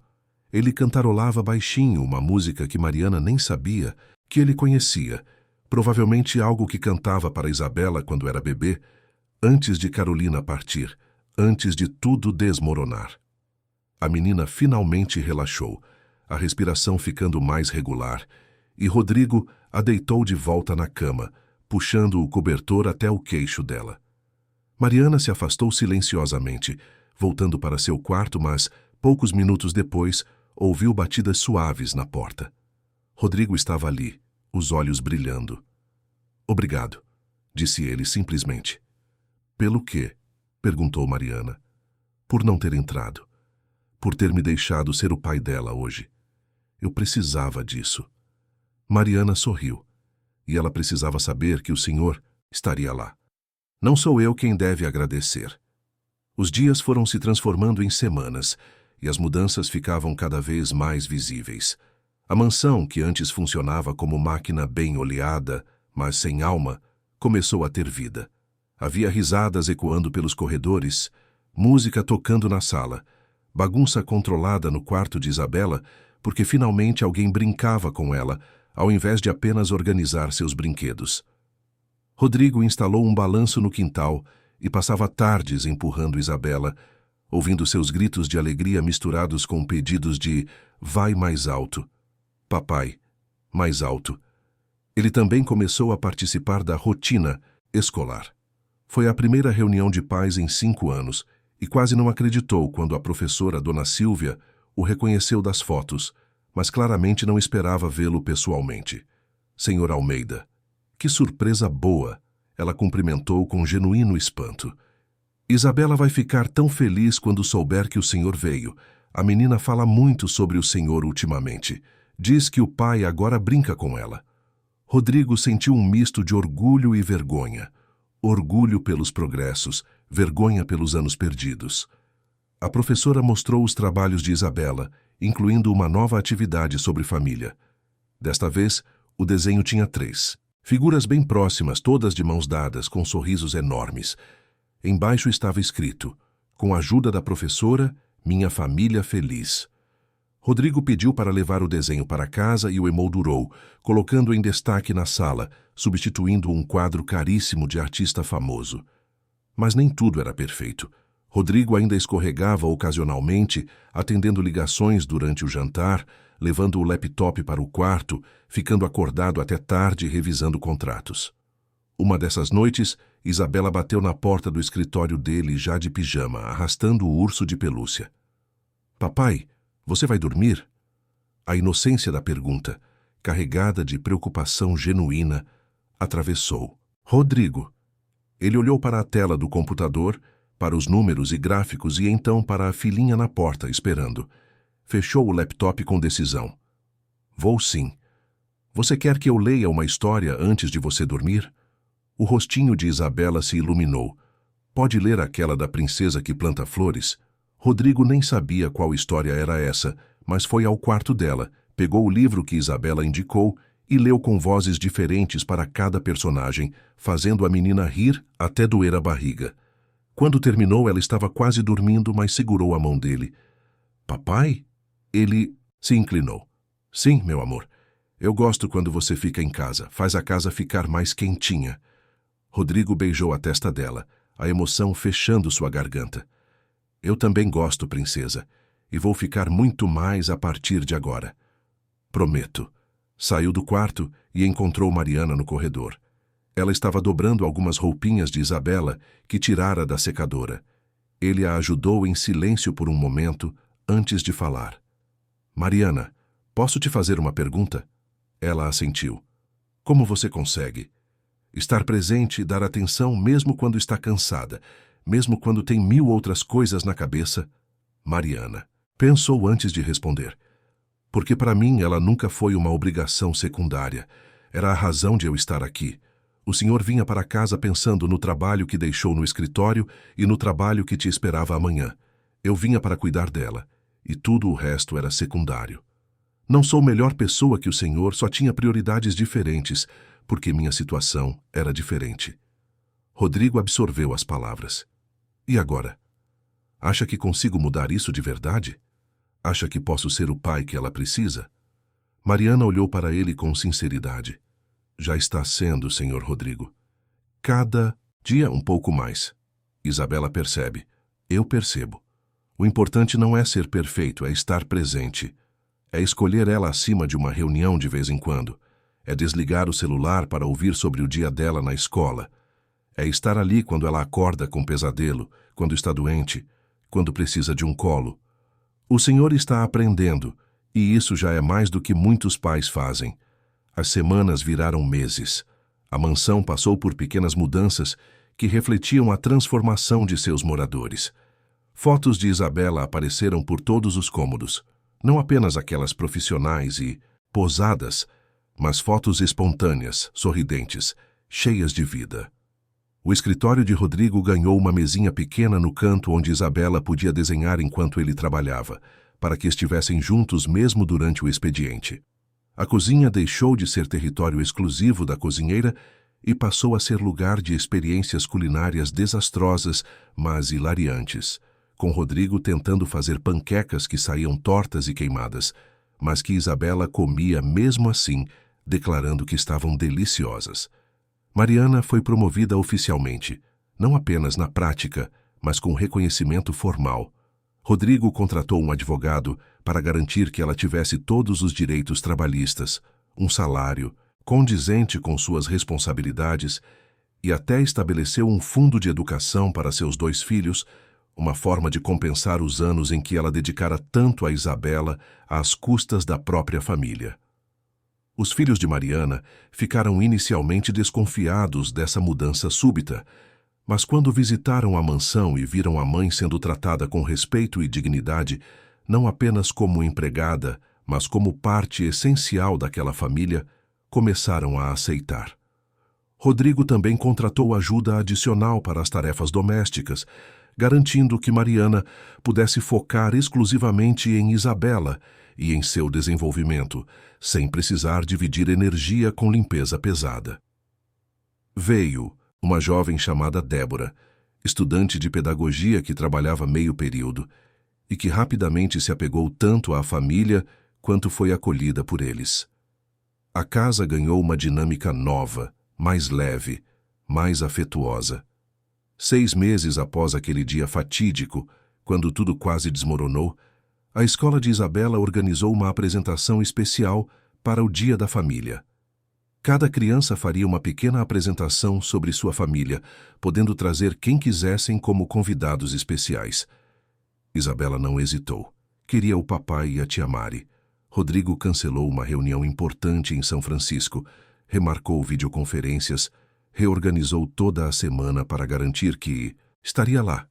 Ele cantarolava baixinho uma música que Mariana nem sabia que ele conhecia, provavelmente algo que cantava para Isabela quando era bebê, antes de Carolina partir, antes de tudo desmoronar. A menina finalmente relaxou, a respiração ficando mais regular, e Rodrigo a deitou de volta na cama, puxando o cobertor até o queixo dela. Mariana se afastou silenciosamente, voltando para seu quarto, mas, poucos minutos depois, ouviu batidas suaves na porta. Rodrigo estava ali, os olhos brilhando. "Obrigado", disse ele simplesmente. Pelo quê? Perguntou Mariana. Por não ter entrado. Por ter me deixado ser o pai dela hoje. Eu precisava disso. Mariana sorriu. E ela precisava saber que o senhor estaria lá. Não sou eu quem deve agradecer. Os dias foram se transformando em semanas, e as mudanças ficavam cada vez mais visíveis. A mansão, que antes funcionava como máquina bem oleada, mas sem alma, começou a ter vida. Havia risadas ecoando pelos corredores, música tocando na sala, bagunça controlada no quarto de Isabela, porque finalmente alguém brincava com ela, ao invés de apenas organizar seus brinquedos. Rodrigo instalou um balanço no quintal e passava tardes empurrando Isabela, ouvindo seus gritos de alegria misturados com pedidos de vai mais alto, papai, mais alto. Ele também começou a participar da rotina escolar. Foi a primeira reunião de pais em 5 anos e quase não acreditou quando a professora Dona Silvia o reconheceu das fotos, mas claramente não esperava vê-lo pessoalmente. Senhor Almeida, que surpresa boa! Ela cumprimentou com genuíno espanto. Isabela vai ficar tão feliz quando souber que o senhor veio. A menina fala muito sobre o senhor ultimamente. Diz que o pai agora brinca com ela. Rodrigo sentiu um misto de orgulho e vergonha. Orgulho pelos progressos, vergonha pelos anos perdidos. A professora mostrou os trabalhos de Isabela, incluindo uma nova atividade sobre família. Desta vez, o desenho tinha 3. Figuras bem próximas, todas de mãos dadas, com sorrisos enormes. Embaixo estava escrito, com a ajuda da professora, minha família feliz. Rodrigo pediu para levar o desenho para casa e o emoldurou, colocando em destaque na sala, substituindo um quadro caríssimo de artista famoso. Mas nem tudo era perfeito. Rodrigo ainda escorregava ocasionalmente, atendendo ligações durante o jantar, levando o laptop para o quarto, ficando acordado até tarde revisando contratos. Uma dessas noites, Isabela bateu na porta do escritório dele já de pijama, arrastando o urso de pelúcia. Papai, você vai dormir? A inocência da pergunta, carregada de preocupação genuína, atravessou Rodrigo. Ele olhou para a tela do computador, para os números e gráficos e então para a filhinha na porta, esperando. Fechou o laptop com decisão. Vou sim. Você quer que eu leia uma história antes de você dormir? O rostinho de Isabela se iluminou. Pode ler aquela da princesa que planta flores? Rodrigo nem sabia qual história era essa, mas foi ao quarto dela, pegou o livro que Isabela indicou e leu com vozes diferentes para cada personagem, fazendo a menina rir até doer a barriga. Quando terminou, ela estava quase dormindo, mas segurou a mão dele. Papai? Ele se inclinou. Sim, meu amor. Eu gosto quando você fica em casa. Faz a casa ficar mais quentinha. Rodrigo beijou a testa dela, a emoção fechando sua garganta. Eu também gosto, princesa, e vou ficar muito mais a partir de agora. Prometo. Saiu do quarto e encontrou Mariana no corredor. Ela estava dobrando algumas roupinhas de Isabela que tirara da secadora. Ele a ajudou em silêncio por um momento antes de falar. Mariana, posso te fazer uma pergunta? Ela assentiu. Como você consegue? Estar presente e dar atenção mesmo quando está cansada, mesmo quando tem 1000 outras coisas na cabeça? Mariana pensou antes de responder. Porque para mim ela nunca foi uma obrigação secundária. Era a razão de eu estar aqui. O senhor vinha para casa pensando no trabalho que deixou no escritório e no trabalho que te esperava amanhã. Eu vinha para cuidar dela, e tudo o resto era secundário. Não sou melhor pessoa que o senhor, só tinha prioridades diferentes, porque minha situação era diferente. Rodrigo absorveu as palavras. E agora? Acha que consigo mudar isso de verdade? Acha que posso ser o pai que ela precisa? Mariana olhou para ele com sinceridade. Já está sendo, senhor Rodrigo. Cada dia um pouco mais. Isabela percebe. Eu percebo. O importante não é ser perfeito, é estar presente. É escolher ela acima de uma reunião de vez em quando. É desligar o celular para ouvir sobre o dia dela na escola. É estar ali quando ela acorda com pesadelo, quando está doente, quando precisa de um colo. O senhor está aprendendo, e isso já é mais do que muitos pais fazem. As semanas viraram meses. A mansão passou por pequenas mudanças que refletiam a transformação de seus moradores. Fotos de Isabela apareceram por todos os cômodos, não apenas aquelas profissionais e posadas, mas fotos espontâneas, sorridentes, cheias de vida. O escritório de Rodrigo ganhou uma mesinha pequena no canto onde Isabela podia desenhar enquanto ele trabalhava, para que estivessem juntos mesmo durante o expediente. A cozinha deixou de ser território exclusivo da cozinheira e passou a ser lugar de experiências culinárias desastrosas, mas hilariantes, com Rodrigo tentando fazer panquecas que saíam tortas e queimadas, mas que Isabela comia mesmo assim, declarando que estavam deliciosas. Mariana foi promovida oficialmente, não apenas na prática, mas com reconhecimento formal. Rodrigo contratou um advogado para garantir que ela tivesse todos os direitos trabalhistas, um salário condizente com suas responsabilidades e até estabeleceu um fundo de educação para seus 2 filhos, uma forma de compensar os anos em que ela dedicara tanto a Isabela às custas da própria família. Os filhos de Mariana ficaram inicialmente desconfiados dessa mudança súbita, mas quando visitaram a mansão e viram a mãe sendo tratada com respeito e dignidade, não apenas como empregada, mas como parte essencial daquela família, começaram a aceitar. Rodrigo também contratou ajuda adicional para as tarefas domésticas, garantindo que Mariana pudesse focar exclusivamente em Isabela e em seu desenvolvimento, sem precisar dividir energia com limpeza pesada. Veio uma jovem chamada Débora, estudante de pedagogia que trabalhava meio período e que rapidamente se apegou tanto à família quanto foi acolhida por eles. A casa ganhou uma dinâmica nova, mais leve, mais afetuosa. 6 meses após aquele dia fatídico, quando tudo quase desmoronou, a escola de Isabela organizou uma apresentação especial para o Dia da Família. Cada criança faria uma pequena apresentação sobre sua família, podendo trazer quem quisessem como convidados especiais. Isabela não hesitou. Queria o papai e a tia Mari. Rodrigo cancelou uma reunião importante em São Francisco, remarcou videoconferências, reorganizou toda a semana para garantir que estaria lá.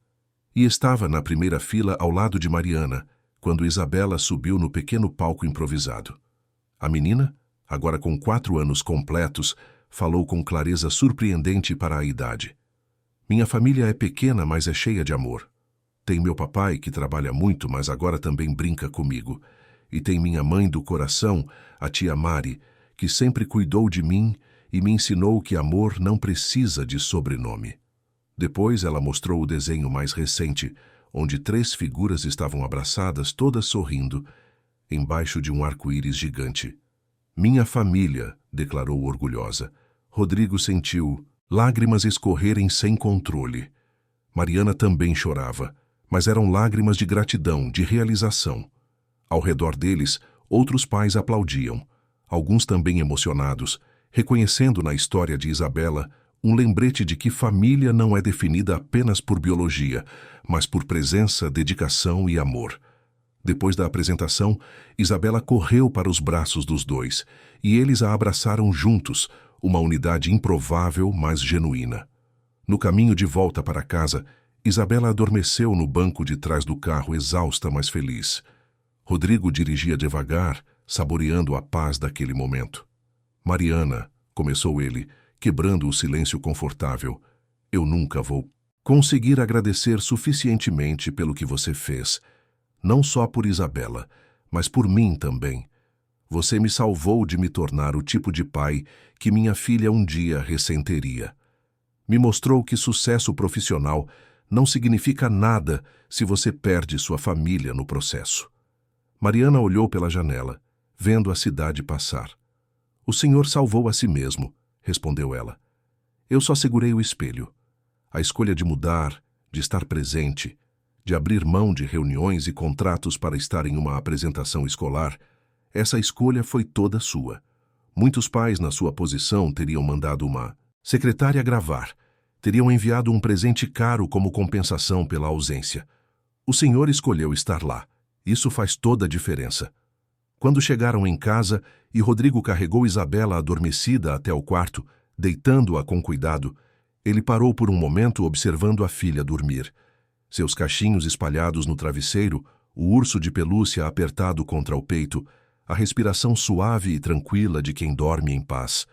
E estava na primeira fila ao lado de Mariana, quando Isabela subiu no pequeno palco improvisado. A menina, agora com 4 anos completos, falou com clareza surpreendente para a idade. Minha família é pequena, mas é cheia de amor. Tem meu papai, que trabalha muito, mas agora também brinca comigo. E tem minha mãe do coração, a tia Mari, que sempre cuidou de mim e me ensinou que amor não precisa de sobrenome. Depois ela mostrou o desenho mais recente, onde 3 figuras estavam abraçadas, todas sorrindo, embaixo de um arco-íris gigante. Minha família, declarou orgulhosa. Rodrigo sentiu lágrimas escorrerem sem controle. Mariana também chorava, mas eram lágrimas de gratidão, de realização. Ao redor deles, outros pais aplaudiam, alguns também emocionados, reconhecendo na história de Isabela um lembrete de que família não é definida apenas por biologia, mas por presença, dedicação e amor. Depois da apresentação, Isabela correu para os braços dos 2, e eles a abraçaram juntos, uma unidade improvável, mas genuína. No caminho de volta para casa, Isabela adormeceu no banco de trás do carro, exausta, mas feliz. Rodrigo dirigia devagar, saboreando a paz daquele momento. Mariana, começou ele, quebrando o silêncio confortável, eu nunca vou conseguir agradecer suficientemente pelo que você fez, não só por Isabela, mas por mim também. Você me salvou de me tornar o tipo de pai que minha filha um dia ressenteria. Me mostrou que sucesso profissional não significa nada se você perde sua família no processo. Mariana olhou pela janela, vendo a cidade passar. O senhor salvou a si mesmo, respondeu ela. Eu só segurei o espelho. A escolha de mudar, de estar presente, de abrir mão de reuniões e contratos para estar em uma apresentação escolar, essa escolha foi toda sua. Muitos pais na sua posição teriam mandado uma secretária gravar, teriam enviado um presente caro como compensação pela ausência. O senhor escolheu estar lá. Isso faz toda a diferença. Quando chegaram em casa e Rodrigo carregou Isabela adormecida até o quarto, Deitando-a com cuidado, ele parou por um momento observando a filha dormir. Seus cachinhos espalhados no travesseiro, o urso de pelúcia apertado contra o peito, a respiração suave e tranquila de quem dorme em paz.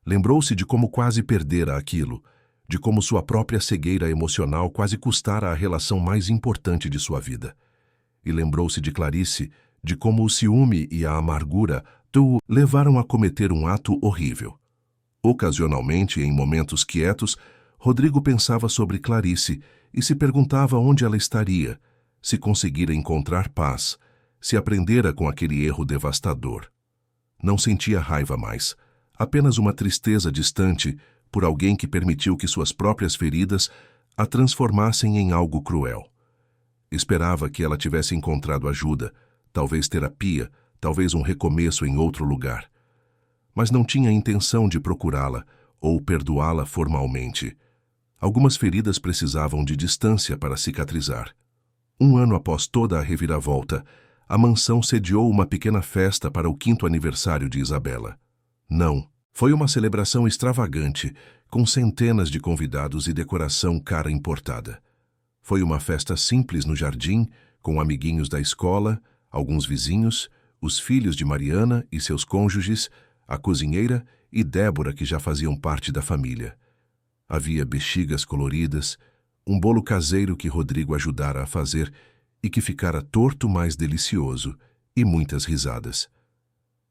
Lembrou-se de como quase perdera aquilo, de como sua própria cegueira emocional quase custara a relação mais importante de sua vida. E lembrou-se de Clarice, de como o ciúme e a amargura o levaram a cometer um ato horrível. Ocasionalmente, em momentos quietos, Rodrigo pensava sobre Clarice e se perguntava onde ela estaria, se conseguira encontrar paz, se aprendera com aquele erro devastador. Não sentia raiva mais, apenas uma tristeza distante por alguém que permitiu que suas próprias feridas a transformassem em algo cruel. Esperava que ela tivesse encontrado ajuda, talvez terapia, talvez um recomeço em outro lugar. Mas não tinha intenção de procurá-la ou perdoá-la formalmente. Algumas feridas precisavam de distância para cicatrizar. 1 ano após toda a reviravolta, a mansão sediou uma pequena festa para o 5º aniversário de Isabela. Não, foi uma celebração extravagante, com centenas de convidados e decoração cara importada. Foi uma festa simples no jardim, com amiguinhos da escola, alguns vizinhos, os filhos de Mariana e seus cônjuges, a cozinheira e Débora, que já faziam parte da família. Havia bexigas coloridas, um bolo caseiro que Rodrigo ajudara a fazer e que ficara torto mais delicioso, e muitas risadas.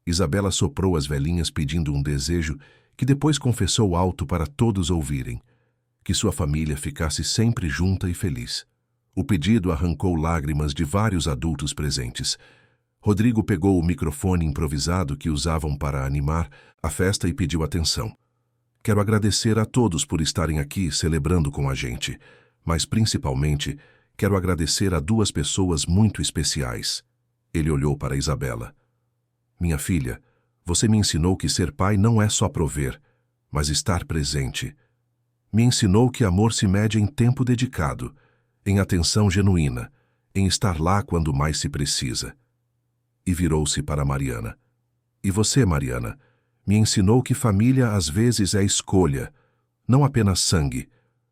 Isabela soprou as velhinhas pedindo um desejo que depois confessou alto para todos ouvirem: que sua família ficasse sempre junta e feliz. O pedido arrancou lágrimas de vários adultos presentes. Rodrigo pegou o microfone improvisado que usavam para animar a festa e pediu atenção. Quero agradecer a todos por estarem aqui celebrando com a gente, mas principalmente quero agradecer a 2 pessoas muito especiais. Ele olhou para Isabela. Minha filha, você me ensinou que ser pai não é só prover, mas estar presente. Me ensinou que amor se mede em tempo dedicado, em atenção genuína, em estar lá quando mais se precisa. E virou-se para Mariana. E você, Mariana, me ensinou que família às vezes é escolha, não apenas sangue.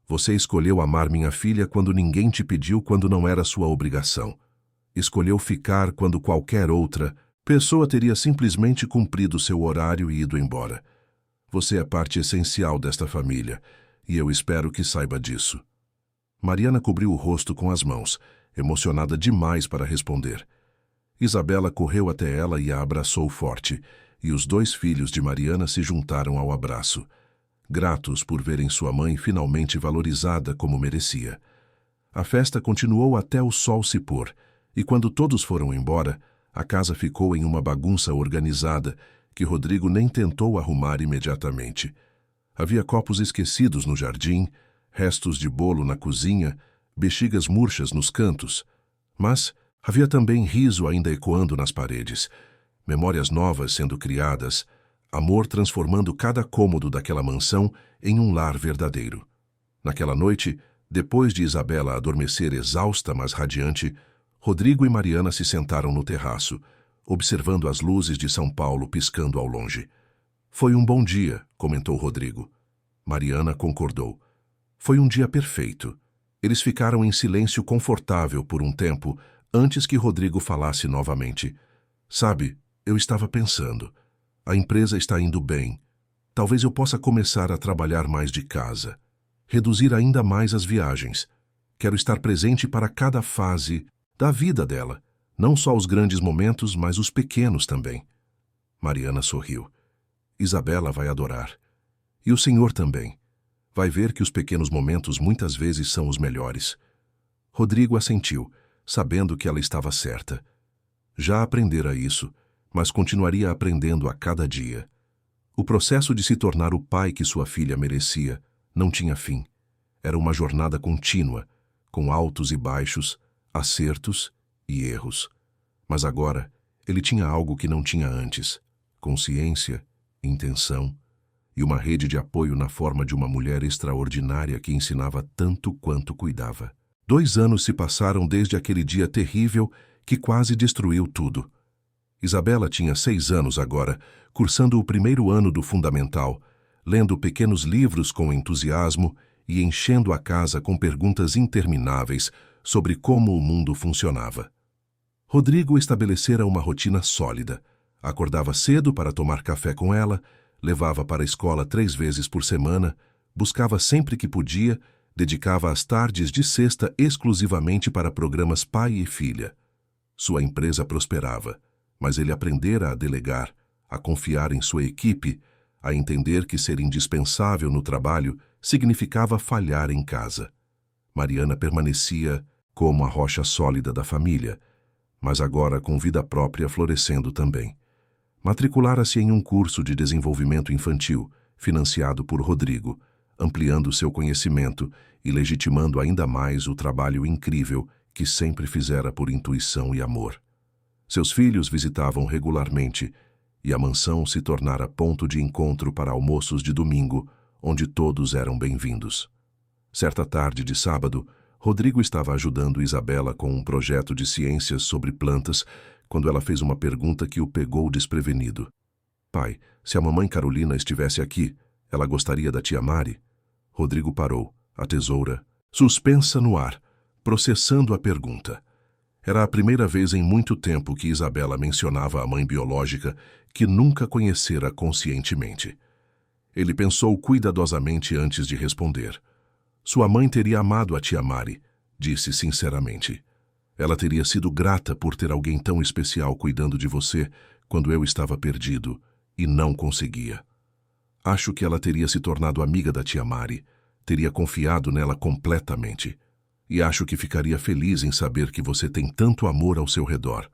Você escolheu amar minha filha quando ninguém te pediu, quando não era sua obrigação. Escolheu ficar quando qualquer outra pessoa teria simplesmente cumprido seu horário e ido embora. Você é parte essencial desta família, e eu espero que saiba disso. Mariana cobriu o rosto com as mãos, emocionada demais para responder. Isabela correu até ela e a abraçou forte, e os 2 filhos de Mariana se juntaram ao abraço, gratos por verem sua mãe finalmente valorizada como merecia. A festa continuou até o sol se pôr, e quando todos foram embora, a casa ficou em uma bagunça organizada que Rodrigo nem tentou arrumar imediatamente. Havia copos esquecidos no jardim, restos de bolo na cozinha, bexigas murchas nos cantos, mas havia também riso ainda ecoando nas paredes, memórias novas sendo criadas, amor transformando cada cômodo daquela mansão em um lar verdadeiro. Naquela noite, depois de Isabela adormecer exausta mas radiante, Rodrigo e Mariana se sentaram no terraço, observando as luzes de São Paulo piscando ao longe. Foi um bom dia, comentou Rodrigo. Mariana concordou. Foi um dia perfeito. Eles ficaram em silêncio confortável por um tempo, antes que Rodrigo falasse novamente. Sabe, eu estava pensando. A empresa está indo bem. Talvez eu possa começar a trabalhar mais de casa. Reduzir ainda mais as viagens. Quero estar presente para cada fase da vida dela. Não só os grandes momentos, mas os pequenos também. Mariana sorriu. Isabela vai adorar. E o senhor também. Vai ver que os pequenos momentos muitas vezes são os melhores. Rodrigo assentiu, sabendo que ela estava certa. Já aprendera isso, mas continuaria aprendendo a cada dia. O processo de se tornar o pai que sua filha merecia não tinha fim. Era uma jornada contínua, com altos e baixos, acertos e erros. Mas agora, ele tinha algo que não tinha antes: consciência, intenção e uma rede de apoio na forma de uma mulher extraordinária que ensinava tanto quanto cuidava. 2 anos se passaram desde aquele dia terrível que quase destruiu tudo. Isabela tinha 6 anos agora, cursando o 1º ano do fundamental, lendo pequenos livros com entusiasmo e enchendo a casa com perguntas intermináveis sobre como o mundo funcionava. Rodrigo estabelecera uma rotina sólida. Acordava cedo para tomar café com ela, levava para a escola 3 vezes por semana, buscava sempre que podia, dedicava as tardes de sexta exclusivamente para programas pai e filha. Sua empresa prosperava, mas ele aprendera a delegar, a confiar em sua equipe, a entender que ser indispensável no trabalho significava falhar em casa. Mariana permanecia como a rocha sólida da família, mas agora com vida própria florescendo também. Matriculara-se em um curso de desenvolvimento infantil, financiado por Rodrigo, ampliando seu conhecimento e legitimando ainda mais o trabalho incrível que sempre fizera por intuição e amor. Seus filhos visitavam regularmente, e a mansão se tornara ponto de encontro para almoços de domingo, onde todos eram bem-vindos. Certa tarde de sábado, Rodrigo estava ajudando Isabela com um projeto de ciências sobre plantas, quando ela fez uma pergunta que o pegou desprevenido. Pai, se a mamãe Carolina estivesse aqui, ela gostaria da tia Mari? Rodrigo parou, a tesoura suspensa no ar, processando a pergunta. Era a primeira vez em muito tempo que Isabela mencionava a mãe biológica que nunca conhecera conscientemente. Ele pensou cuidadosamente antes de responder. Sua mãe teria amado a tia Mari, disse sinceramente. Ela teria sido grata por ter alguém tão especial cuidando de você quando eu estava perdido e não conseguia. Acho que ela teria se tornado amiga da tia Mari, teria confiado nela completamente. E acho que ficaria feliz em saber que você tem tanto amor ao seu redor.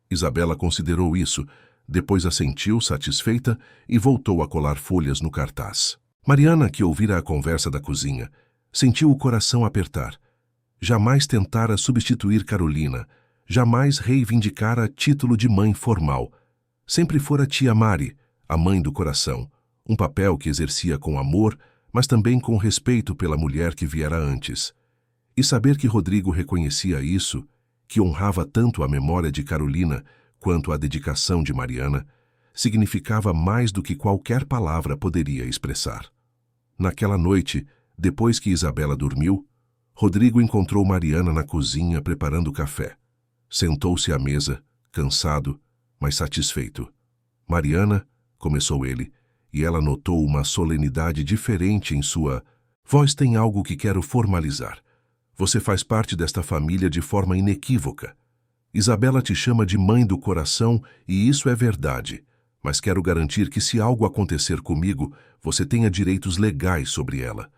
Isabela considerou isso, depois assentiu satisfeita e voltou a colar folhas no cartaz. Mariana, que ouvira a conversa da cozinha, sentiu o coração apertar. Jamais tentara substituir Carolina, jamais reivindicara título de mãe formal. Sempre fora tia Mari, a mãe do coração, um papel que exercia com amor, mas também com respeito pela mulher que viera antes. E saber que Rodrigo reconhecia isso, que honrava tanto a memória de Carolina quanto a dedicação de Mariana, significava mais do que qualquer palavra poderia expressar. Naquela noite, depois que Isabela dormiu, Rodrigo encontrou Mariana na cozinha preparando café. Sentou-se à mesa, cansado, mas satisfeito. Mariana, começou ele, e ela notou uma solenidade diferente em sua voz. Tem algo que quero formalizar. Você faz parte desta família de forma inequívoca. Isabela te chama de mãe do coração e isso é verdade, mas quero garantir que se algo acontecer comigo, você tenha direitos legais sobre ela.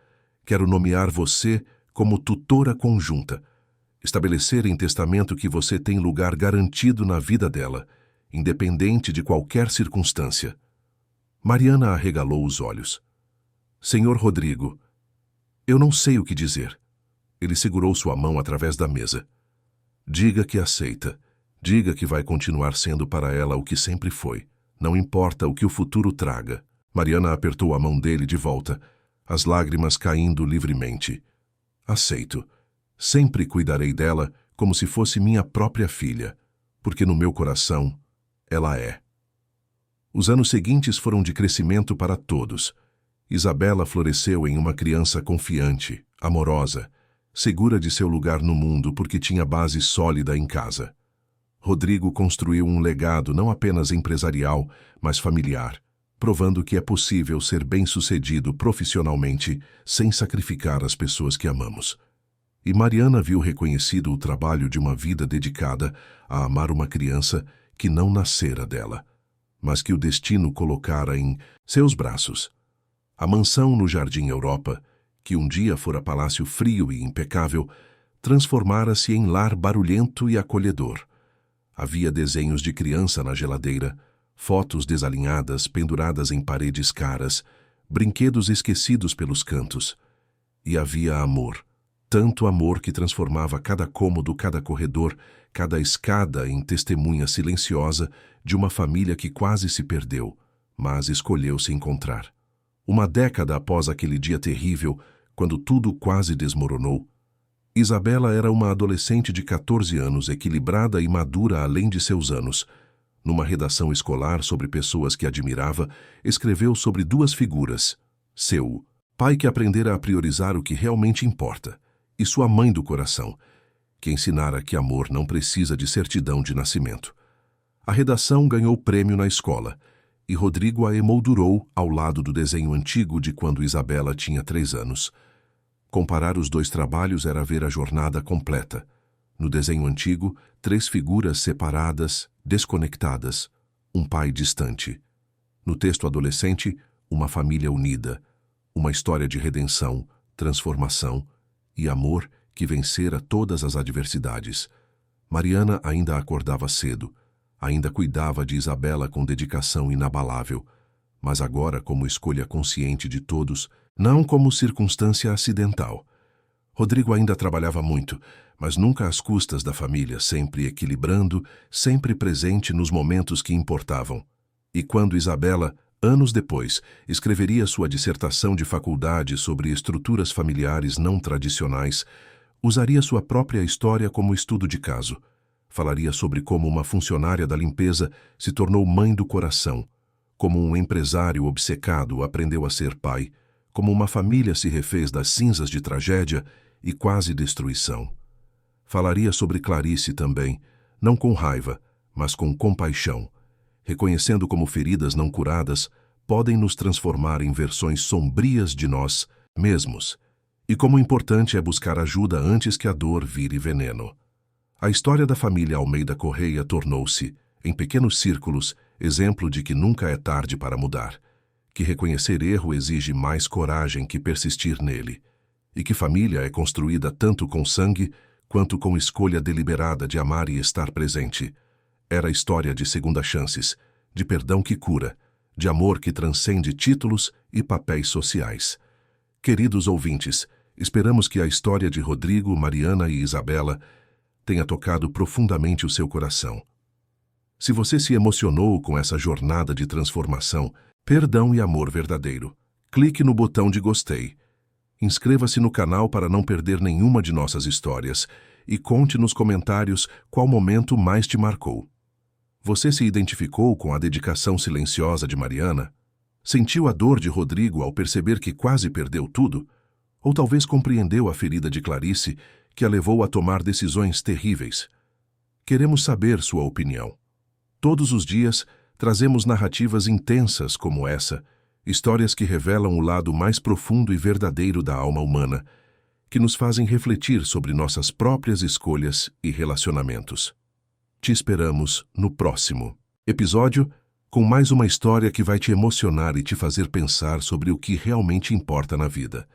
Quero nomear você como tutora conjunta. Estabelecer em testamento que você tem lugar garantido na vida dela, independente de qualquer circunstância. Mariana arregalou os olhos. Senhor Rodrigo, eu não sei o que dizer. Ele segurou sua mão através da mesa. Diga que aceita. Diga que vai continuar sendo para ela o que sempre foi. Não importa o que o futuro traga. Mariana apertou a mão dele de volta, as lágrimas caindo livremente. Aceito. Sempre cuidarei dela como se fosse minha própria filha, porque no meu coração ela é. Os anos seguintes foram de crescimento para todos. Isabela floresceu em uma criança confiante, amorosa, segura de seu lugar no mundo porque tinha base sólida em casa. Rodrigo construiu um legado não apenas empresarial, mas familiar, provando que é possível ser bem-sucedido profissionalmente sem sacrificar as pessoas que amamos. E Mariana viu reconhecido o trabalho de uma vida dedicada a amar uma criança que não nascera dela, mas que o destino colocara em seus braços. A mansão no Jardim Europa, que um dia fora palácio frio e impecável, transformara-se em lar barulhento e acolhedor. Havia desenhos de criança na geladeira, fotos desalinhadas penduradas em paredes caras, brinquedos esquecidos pelos cantos. E havia amor, tanto amor que transformava cada cômodo, cada corredor, cada escada em testemunha silenciosa de uma família que quase se perdeu, mas escolheu se encontrar. Uma década após aquele dia terrível, quando tudo quase desmoronou, Isabela era uma adolescente de 14 anos, equilibrada e madura além de seus anos. Numa redação escolar sobre pessoas que admirava, escreveu sobre duas figuras, Seu pai que aprendera a priorizar o que realmente importa, e sua mãe do coração, que ensinara que amor não precisa de certidão de nascimento. A redação ganhou prêmio na escola, e Rodrigo a emoldurou ao lado do desenho antigo de quando Isabela tinha 3 anos. Comparar os 2 trabalhos era ver a jornada completa. No desenho antigo, 3 figuras separadas, desconectadas, um pai distante. No texto adolescente, uma família unida, uma história de redenção, transformação e amor que vencera todas as adversidades. Mariana ainda acordava cedo, ainda cuidava de Isabela com dedicação inabalável, mas agora como escolha consciente de todos, não como circunstância acidental. Rodrigo ainda trabalhava muito, mas nunca às custas da família, sempre equilibrando, sempre presente nos momentos que importavam. E quando Isabela, anos depois, escreveria sua dissertação de faculdade sobre estruturas familiares não tradicionais, usaria sua própria história como estudo de caso. Falaria sobre como uma funcionária da limpeza se tornou mãe do coração, como um empresário obcecado aprendeu a ser pai, como uma família se refez das cinzas de tragédia e quase destruição. Falaria sobre Clarice também, não com raiva, mas com compaixão, reconhecendo como feridas não curadas podem nos transformar em versões sombrias de nós mesmos, e como importante é buscar ajuda antes que a dor vire veneno. A história da família Almeida Correia tornou-se, em pequenos círculos, exemplo de que nunca é tarde para mudar, que reconhecer erro exige mais coragem que persistir nele, e que família é construída tanto com sangue quanto com escolha deliberada de amar e estar presente. Era a história de segundas chances, de perdão que cura, de amor que transcende títulos e papéis sociais. Queridos ouvintes, esperamos que a história de Rodrigo, Mariana e Isabela tenha tocado profundamente o seu coração. Se você se emocionou com essa jornada de transformação, perdão e amor verdadeiro, clique no botão de gostei. Inscreva-se no canal para não perder nenhuma de nossas histórias e conte nos comentários qual momento mais te marcou. Você se identificou com a dedicação silenciosa de Mariana? Sentiu a dor de Rodrigo ao perceber que quase perdeu tudo? Ou talvez compreendeu a ferida de Clarice, que a levou a tomar decisões terríveis? Queremos saber sua opinião. Todos os dias, trazemos narrativas intensas como essa, histórias que revelam o lado mais profundo e verdadeiro da alma humana, que nos fazem refletir sobre nossas próprias escolhas e relacionamentos. Te esperamos no próximo episódio, com mais uma história que vai te emocionar e te fazer pensar sobre o que realmente importa na vida.